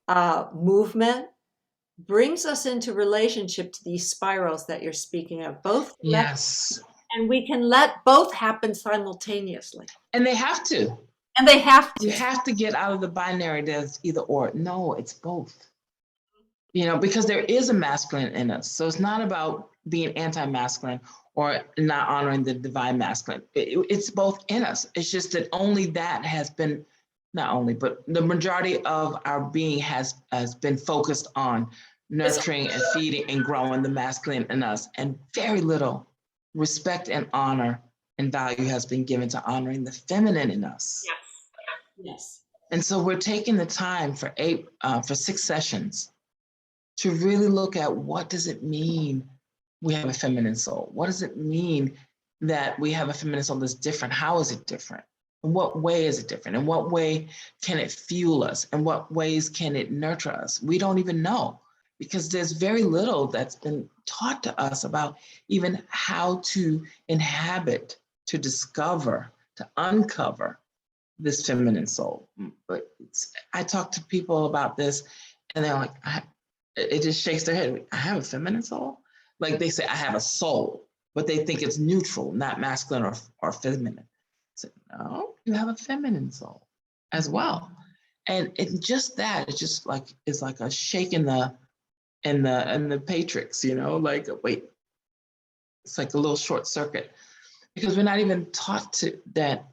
movement brings us into relationship to these spirals that you're speaking of, both Yes. and we can let both happen simultaneously. And they have to. And they have You to. have to get out of the binary that's either or. No, it's both. Because there is a masculine in us. So it's not about being anti-masculine or not honoring the divine masculine. It's both in us. It's just that only that has been, not only, but the majority of our being has been focused on nurturing and feeding and growing the masculine in us. And very little respect and honor and value has been given to honoring the feminine in us. Yes. Yes. And so we're taking the time for 6 sessions to really look at what does it mean we have a feminine soul? What does it mean that we have a feminine soul that's different? How is it different? In what way is it different? In what way can it fuel us? In what ways can it nurture us? We don't even know, because there's very little that's been taught to us about even how to inhabit, to discover, to uncover this feminine soul. But I talk to people about this and they're like, it just shakes their head. I have a feminine soul? Like they say, I have a soul, but they think it's neutral, not masculine or feminine. I said, no, you have a feminine soul as well. And just that, it's like a shake in the matrix, like, wait, it's like a little short circuit, because we're not even taught to that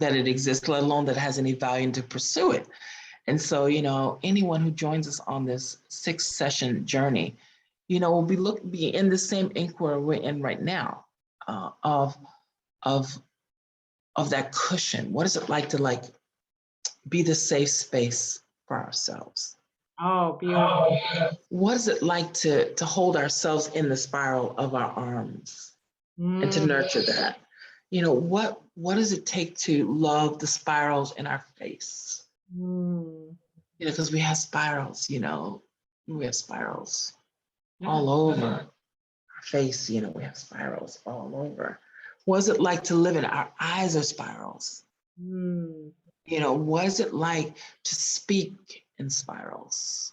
it exists, let alone that it has any value to pursue it. And so, anyone who joins us on this 6-session journey, will be in the same inquiry we're in right now, of that cushion. What is it like to be the safe space for ourselves? Oh, beautiful. What is it like to hold ourselves in the spiral of our arms and to nurture that? What does it take to love the spirals in our face? Because we have spirals, we have spirals all over our face, we have spirals all over. What is it like to live in our eyes are spirals? What is it like to speak in spirals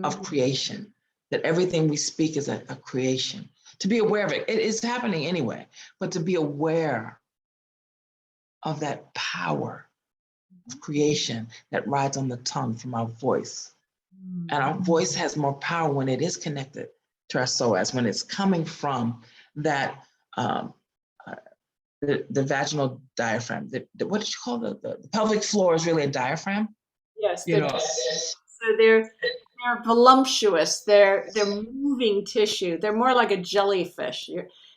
of creation? That everything we speak is a creation. To be aware of it. It is happening anyway, but to be aware of that power of creation that rides on the tongue from our voice. And our voice has more power when it is connected to our soul, as when it's coming from that, the vaginal diaphragm. What did you call the pelvic floor is really a diaphragm? Yes. So they're voluptuous. They're moving tissue. They're more like a jellyfish.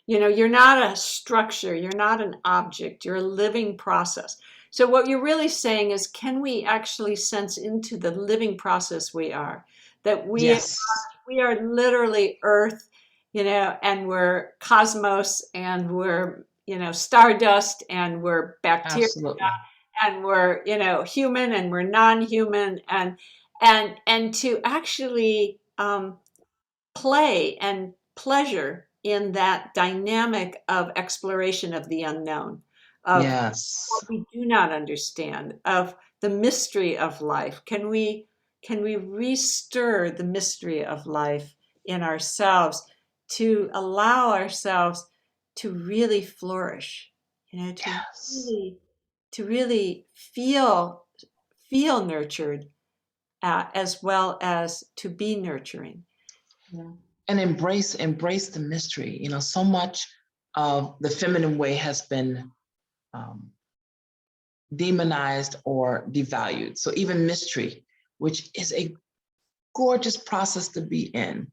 You're not a structure. You're not an object. You're a living process. So what you're really saying is, can we actually sense into the living process we are? That Yes. we are literally earth, and we're cosmos, and we're, stardust, and we're bacteria. Absolutely. and we're, you know, human and we're non-human, and to actually play and pleasure in that dynamic of exploration of the unknown, of Yes. what we do not understand, of the mystery of life. Can we restir the mystery of life in ourselves to allow ourselves to really flourish, you know, Yes. to really feel nurtured, as well as to be nurturing. Yeah. And embrace the mystery. You know, so much of the feminine way has been um, demonized or devalued. So even mystery, which is a gorgeous process to be in,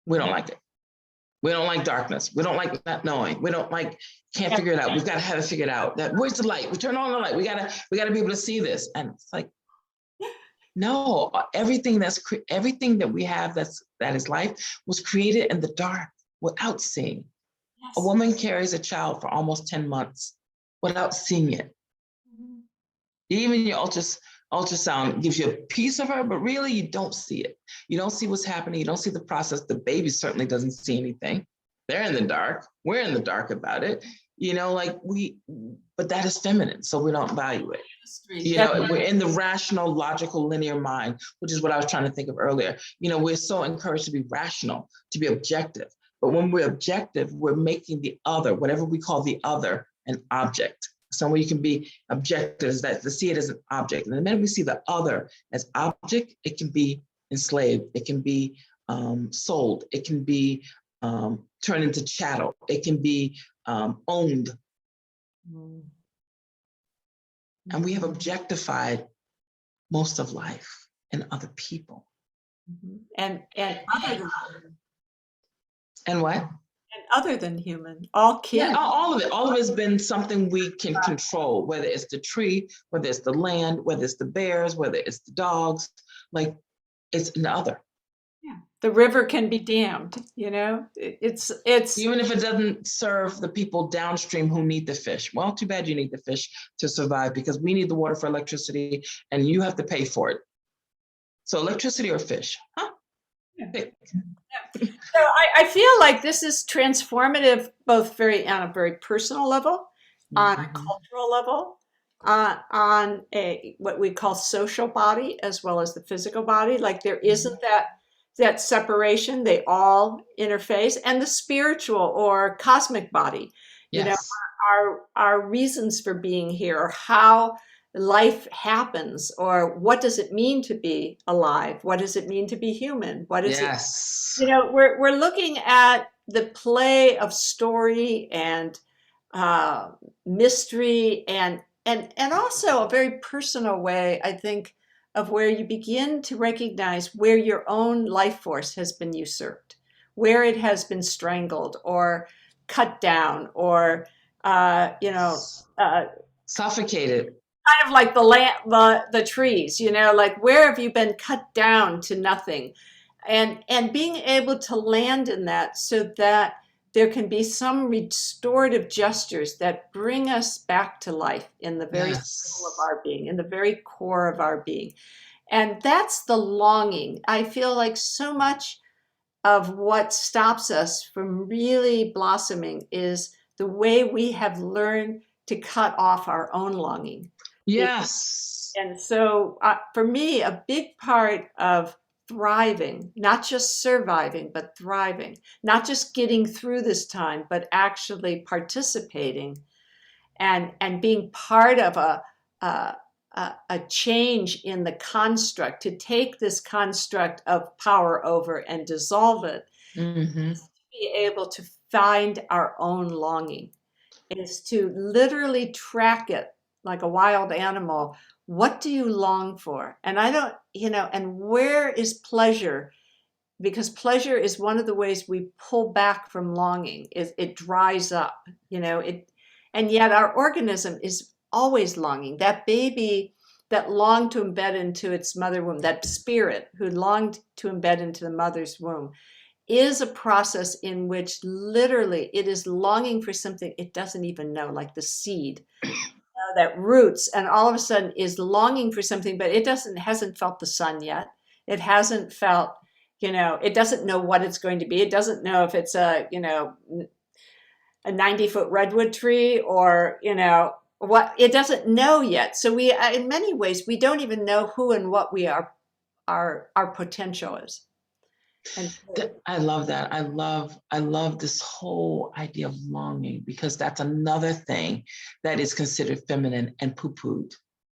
we don't like it. We don't like darkness. We don't like not knowing. We don't like, can't figure it out. We've got to have it figured out. That where's the light? We turn on the light. We gotta be able to see this. And it's like, no, everything that we have that is life was created in the dark without seeing. A Yes. woman carries a child for almost 10 months without seeing it. Mhm. Even your ultrasound gives you a piece of her, but really you don't see it. You don't see what's happening. You don't see the process. The baby certainly doesn't see anything. They're in the dark. We're in the dark about it. You know, like but that is feminine, so we don't value it. You know, we're in the rational, logical, linear mind, which is what I was trying to think of earlier. You know, we're so encouraged to be rational, to be objective. But when we're objective, we're making the other, whatever we call the other, an object. Somewhere you can be objective is that to see it as an object. And the minute we see the other as object, it can be enslaved, it can be sold, it can be turned into chattel, it can be owned. Mm. And we have objectified most of life and other people. Mhm. And other than And what? other than human, all Yeah, kids. all of it. All of it has been something we can control, whether it's the tree, whether it's the land, whether it's the bears, whether it's the dogs, like it's an other. Yeah. The river can be dammed, you know. It's Even if it doesn't serve the people downstream who need the fish. Well, too bad you need the fish to survive because we need the water for electricity and you have to pay for it. So electricity or fish, huh? Yeah. Pick. So I feel like this is transformative, both on a very personal level, on a Mhm. cultural level, on a what we call social body, as well as the physical body. Like there isn't that separation; they all interface, and the spiritual or cosmic body. You know, Yes. our reasons for being here, or how life happens, or what does it mean to be alive? What does it mean to be human? What is it? Yes. You know, we're looking at the play of story and uh, mystery, and also a very personal way, I think, of where you begin to recognize where your own life force has been usurped, where it has been strangled or cut down, or you know, Suffocated. kind of like the trees, you know, like where have you been cut down to nothing, and being able to land in that so that there can be some restorative gestures that bring us back to life in the very soul of Yes. our being, in the very core of our being. And that's the longing. I feel like so much of what stops us from really blossoming is the way we have learned to cut off our own longing. Yes. And so, for me, a big part of thriving, not just surviving, but thriving, not just getting through this time, but actually participating and being part of a, a change in the construct, to take this construct of power over and dissolve it, Mm-hmm. to be able to find our own longing, is to literally track it like a wild animal. What do you long for? And I don't, you know, and where is pleasure? Because pleasure is one of the ways we pull back from longing, is it dries up, you know, and yet our organism is always longing. That baby that longed to embed into its mother womb, that spirit who longed to embed into the mother's womb, is a process in which literally it is longing for something it doesn't even know, like the seed that roots and all of a sudden is longing for something, but it hasn't felt the sun yet. It hasn't felt, it doesn't know what it's going to be. It doesn't know if it's a 90-foot redwood tree or, what, it doesn't know yet. So we, in many ways, we don't even know who and what we are, our potential is. And I love that. I love this whole idea of longing, because that's another thing that is considered feminine and poo-pooed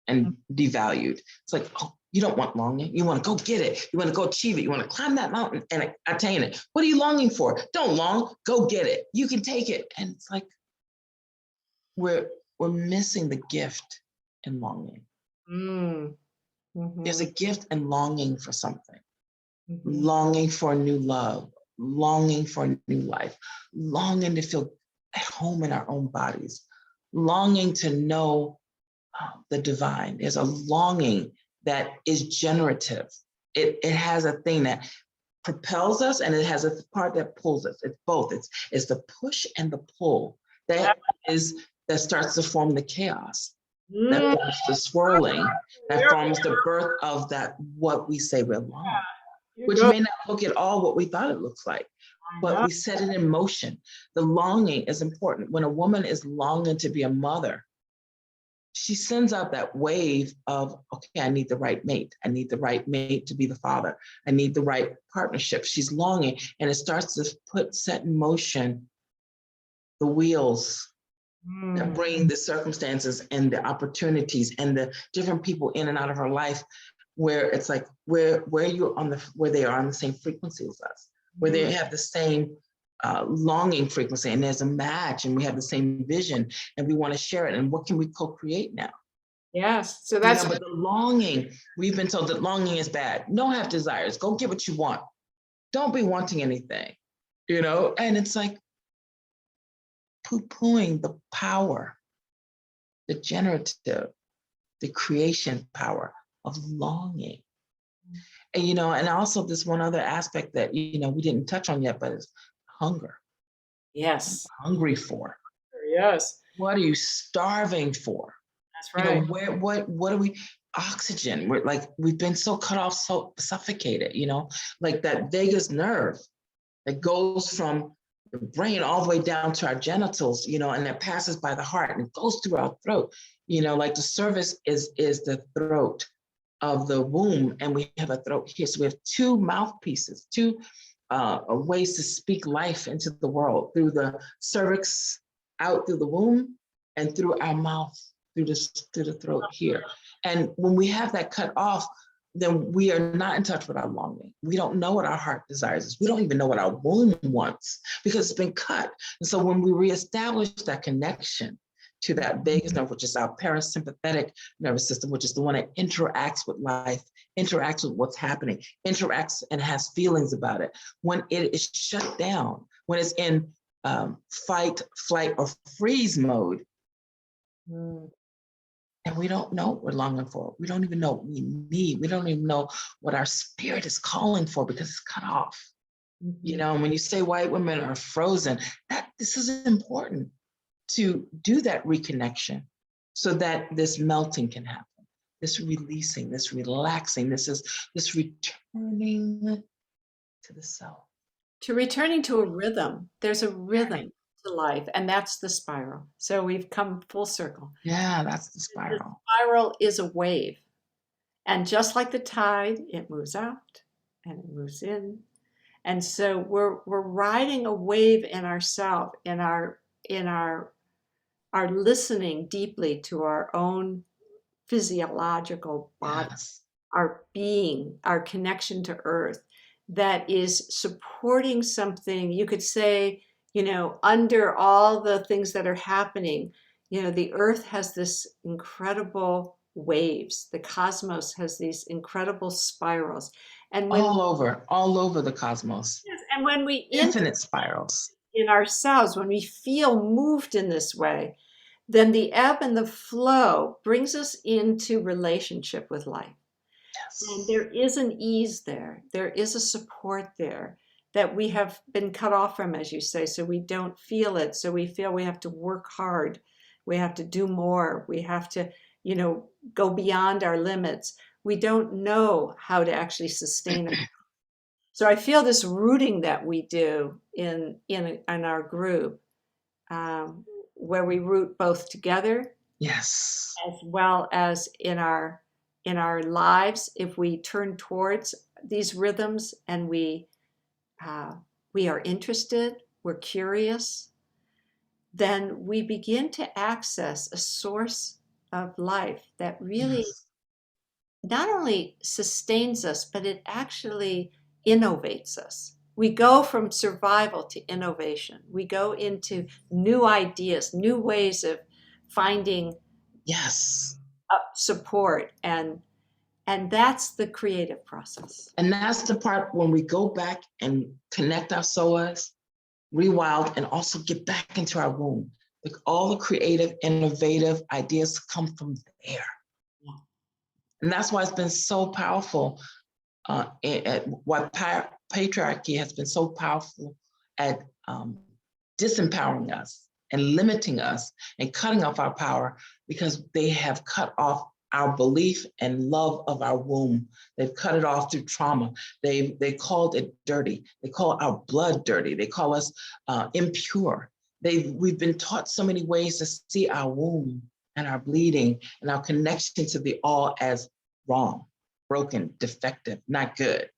and devalued. It's like, oh, you don't want longing. You want to go get it. You want to go achieve it. You want to climb that mountain and attain it. What are you longing for? Don't long, go get it. You can take it. And it's like, we're missing the gift in longing. There's a gift in longing for something. Longing for a new love, longing for a new life, longing to feel at home in our own bodies, longing to know the divine. There's a longing that is generative. It has a thing that propels us, and it has a part that pulls us. It's both. It's the push and the pull that starts to form the chaos, that forms the swirling, that forms the birth of that what we say we're longing. Which may not look at all what we thought it looks like, but we set it in motion. The longing is important. When a woman is longing to be a mother, she sends out that wave of, okay, I need the right mate. I need the right mate to be the father. I need the right partnership. She's longing, and it starts to set in motion the wheels that bring the circumstances and the opportunities and the different people in and out of her life, where it's like where they are on the same frequency as us, where they have the same longing frequency, and there's a match, and we have the same vision, and we want to share it. And what can we co-create now? Yes, so that's but the longing, we've been told that longing is bad. Don't have desires. Go get what you want. Don't be wanting anything, And it's like poo-pooing the power, the generative, the creation power of longing. And, and also this one other aspect that, we didn't touch on yet, but is hunger. Yes. Hungry for. Yes. What are you starving for? That's right. What are we, oxygen? We're like, we've been so cut off, so suffocated, like that vagus nerve that goes from the brain all the way down to our genitals, and that passes by the heart and it goes through our throat, like the cervix is the throat of the womb, and we have a throat here. So we have two mouthpieces, two ways to speak life into the world, through the cervix, out through the womb, and through our mouth, through the throat here. And when we have that cut off, then we are not in touch with our longing. We don't know what our heart desires is. We don't even know what our womb wants, because it's been cut. And so when we reestablish that connection to that vagus nerve, which is our parasympathetic nervous system, which is the one that interacts with life, interacts with what's happening, interacts and has feelings about it. When it is shut down, when it's in fight, flight, or freeze mode, and we don't know what we're longing for. We don't even know what we need. We don't even know what our spirit is calling for, because it's cut off. And when you say white women are frozen, this is important to do that reconnection, so that this melting can happen, this releasing, this relaxing, this returning to the self. To returning to a rhythm. There's a rhythm to life, and that's the spiral. So we've come full circle. Yeah, that's the spiral. The spiral is a wave. And just like the tide, it moves out and it moves in. And so we're riding a wave in ourselves, in our listening deeply to our own physiological body, our being, our connection to earth, that is supporting something. You could say, under all the things that are happening, the earth has this incredible waves. The cosmos has these incredible spirals. And all over the cosmos. Yes, and when we infinite spirals in ourselves, when we feel moved in this way, then the ebb and the flow brings us into relationship with life. Yes. And there is an ease there. There is a support there that we have been cut off from, as you say, so we don't feel it. So we feel we have to work hard We have to do more. We have to, go beyond our limits. We don't know how to actually sustain it. So I feel this rooting that we do in our group, where we root both together Yes. as well as in our lives. If we turn towards these rhythms and we are interested, we're curious, then we begin to access a source of life that really Yes. not only sustains us, but it actually innovates us. We go from survival to innovation. We go into new ideas, new ways of finding Yes. support, and that's the creative process. And that's the part when we go back and connect our soas, rewild, and also get back into our womb. Like all the creative, innovative ideas come from there. Yeah. And that's why it's been so powerful. Why patriarchy has been so powerful at disempowering us and limiting us and cutting off our power, because they have cut off our belief and love of our womb. They've cut it off through trauma. They called it dirty. They call our blood dirty. They call us impure. We've been taught so many ways to see our womb and our bleeding and our connection to the all as wrong, broken, defective, not good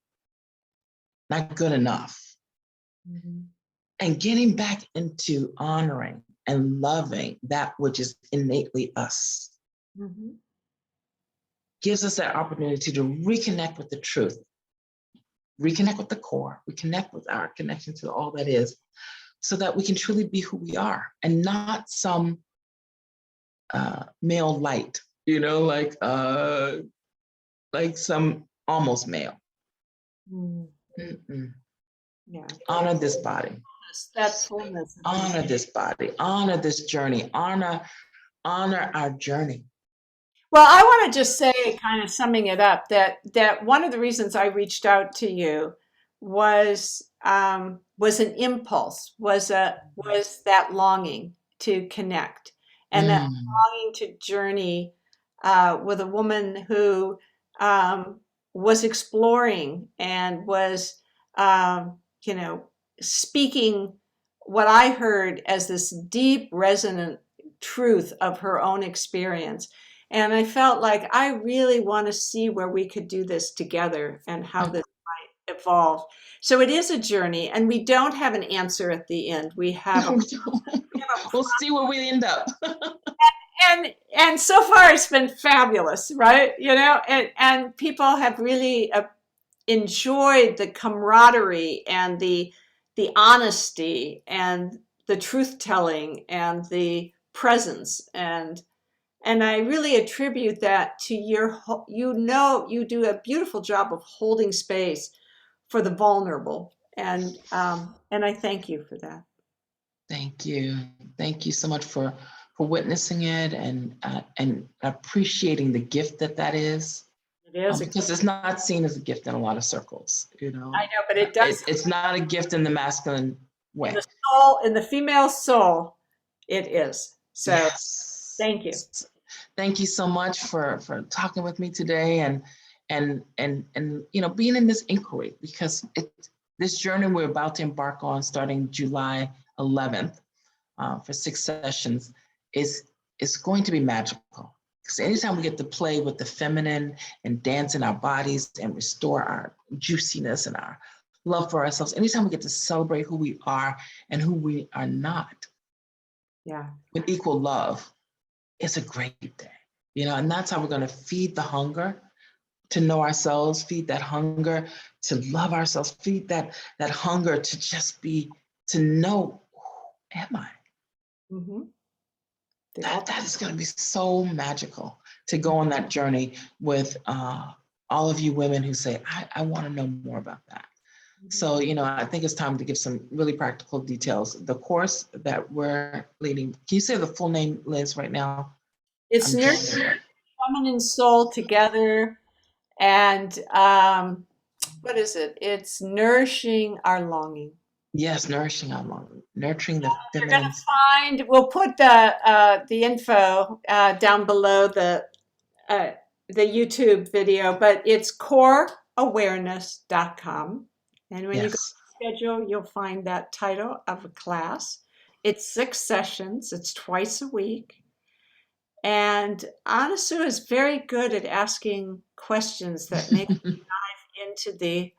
enough. Mm-hmm. And getting back into honoring and loving that which is innately us. Mm-hmm. Gives us that opportunity to reconnect with the truth, reconnect with the core, reconnect with our connection to all that is, so that we can truly be who we are and not some male light, like some almost male. Mm-mm. Yeah. Honor this body. That fullness. Honor this body. Honor this journey. Honor our journey. Well, I want to just say, kind of summing it up, that one of the reasons I reached out to you was an impulse, was that longing to connect, and that longing to journey with a woman who was exploring and was, speaking what I heard as this deep, resonant truth of her own experience. And I felt like I really want to see where we could do this together and how this might evolve. So it is a journey, and we don't have an answer at the end. We have We'll see where we end up. and so far it's been fabulous, right? And people have really enjoyed the camaraderie and the honesty and the truth telling and the presence, and I really attribute that to you do a beautiful job of holding space for the vulnerable, and I thank you for that. Thank you so much for witnessing it and appreciating the gift that is. It is because it's not seen as a gift in a lot of circles, I know, but it does. It's not a gift in the masculine way. In the soul, in the female soul, it is. So yes. Thank you. Thank you so much for talking with me today and being in this inquiry, because this journey we're about to embark on starting July 11th for 6 sessions is going to be magical. Because anytime we get to play with the feminine and dance in our bodies and restore our juiciness and our love for ourselves, anytime we get to celebrate who we are and who we are not, with equal love, it's a great day. And that's how we're going to feed the hunger to know ourselves, feed that hunger to love ourselves, feed that hunger to just to know, who am I? Mm-hmm. That is going to be so magical to go on that journey with all of you women who say, I want to know more about that. Mm-hmm. So, I think it's time to give some really practical details. The course that we're leading, can you say the full name, Liz, right now? It's Nourishing Feminine Soul Together. And what is it? It's Nourishing Our Longing. Yes, nourishing. I'm on nurturing the You're going feminine. to find, we'll put the info down below uh, the YouTube video, but it's coreawareness.com. And when you go Yes. to schedule, you'll find that title of a class. It's 6 sessions, it's twice a week. And Anasuya is very good at asking questions that make into the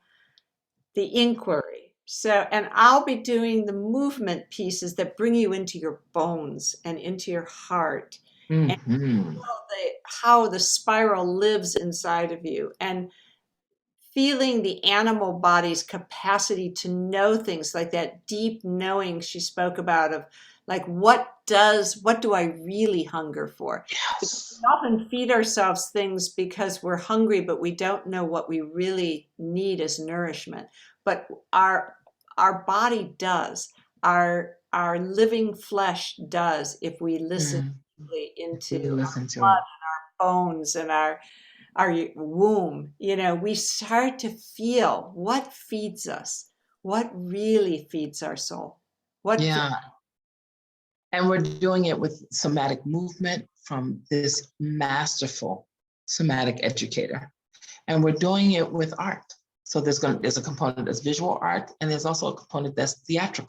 inquiry. So, and I'll be doing the movement pieces that bring you into your bones and into your heart, and Hmm. how the spiral lives inside of you, and feeling the animal body's capacity to know things, like that deep knowing she spoke about, of like, what do I really hunger for? Because Yes. we often feed ourselves things because we're hungry, but we don't know what we really need as nourishment. But our body does, our living flesh does, if we listen Mm. deeply If into we our listen to it. bones and our womb. We start to feel what feeds us, what really feeds our soul. What Yeah. And we're doing it with somatic movement from this masterful somatic educator. And we're doing it with art. So there's a component that's visual art, and there's also a component that's theater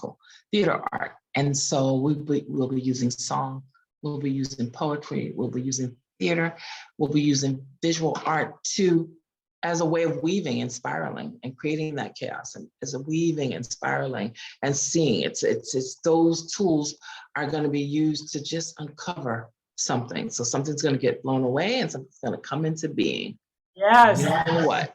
art. And so we'll be using song, we'll be using poetry, we'll be using theater, we'll be using visual art as a way of weaving and spiraling and creating that chaos, and as a weaving and spiraling and seeing. It's those tools are going to be used to just uncover something. So something's going to get blown away and something's going to come into being. We Yes. don't know what.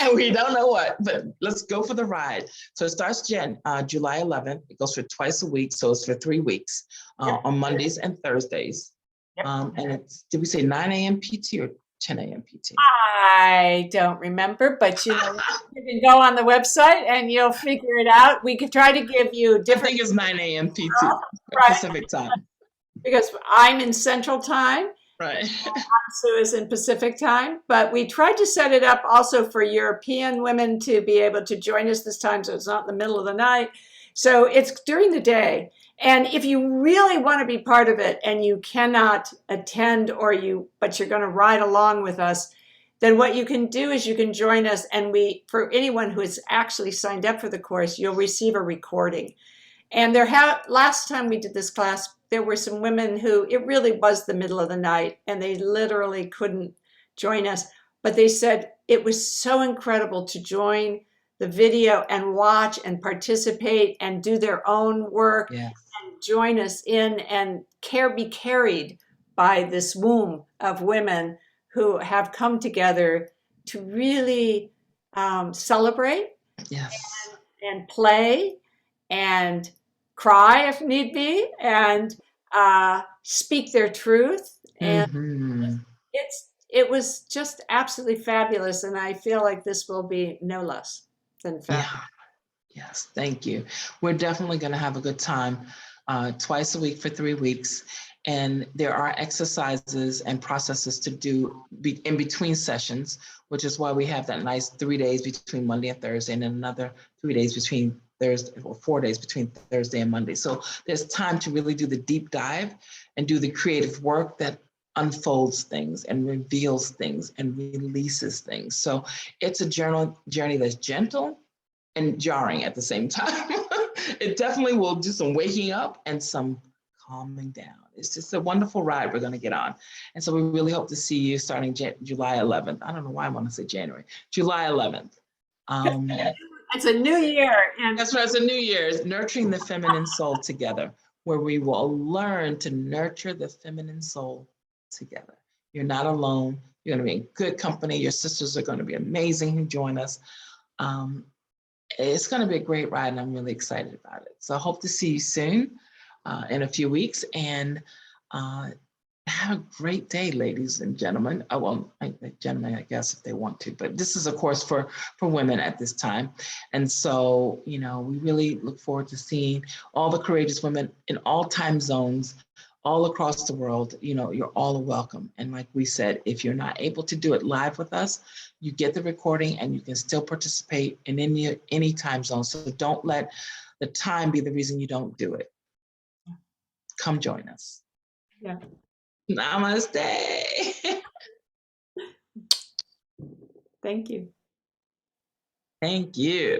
And we don't know what, but let's go for the ride. So it starts July 11th. It goes for twice a week. So it's for 3 weeks Yep. on Mondays and Thursdays. Yep. And it's, did we say 9 a.m. PT or 10 a.m. PT? I don't remember, but you can go on the website and you'll figure it out. We could try to give you I different, think it's 9 a.m. PT, right? Pacific time. Because I'm in Central Time, Right. Sue is in Pacific Time, but we tried to set it up also for European women to be able to join us this time, so it's not in the middle of the night. So it's during the day. And if you really want to be part of it and you cannot attend, but you're going to ride along with us, then what you can do is you can join us, and for anyone who has actually signed up for the course, you'll receive a recording. And last time we did this class, there were some women who it really was the middle of the night and they literally couldn't join us. But they said it was so incredible to join the video and watch and participate and do their own work, Yeah. and join us in and be carried by this womb of women who have come together to really celebrate Yes. and play and cry if need be, and speak their truth. And Mm-hmm. it was just absolutely fabulous. And I feel like this will be no less than fabulous. Yeah. Yes, thank you. We're definitely going to have a good time twice a week for 3 weeks. And there are exercises and processes to do in between sessions, which is why we have that nice 3 days between Monday and Thursday, and then another 3 days between Thursday, or 4 days between Thursday and Monday. So there's time to really do the deep dive and do the creative work that unfolds things and reveals things and releases things. So it's a journey that's gentle and jarring at the same time. It definitely will do some waking up and some calming down. It's just a wonderful ride we're going to get on. And so we really hope to see you starting July 11th. I don't know why I want to say January, July 11th. It's a new year. And That's right, it's a new year. It's Nurturing the Feminine Soul Together, where we will learn to nurture the feminine soul together. You're not alone. You're going to be in good company. Your sisters are going to be amazing who join us. It's going to be a great ride, and I'm really excited about it. So I hope to see you soon in a few weeks, and have a great day, ladies and gentlemen. Gentlemen, I guess, if they want to, but this is, of course, for women at this time. And so, we really look forward to seeing all the courageous women in all time zones, all across the world. You're all welcome. And like we said, if you're not able to do it live with us, you get the recording and you can still participate in any time zone. So don't let the time be the reason you don't do it. Come join us. Yeah. Namaste. Thank you. Thank you.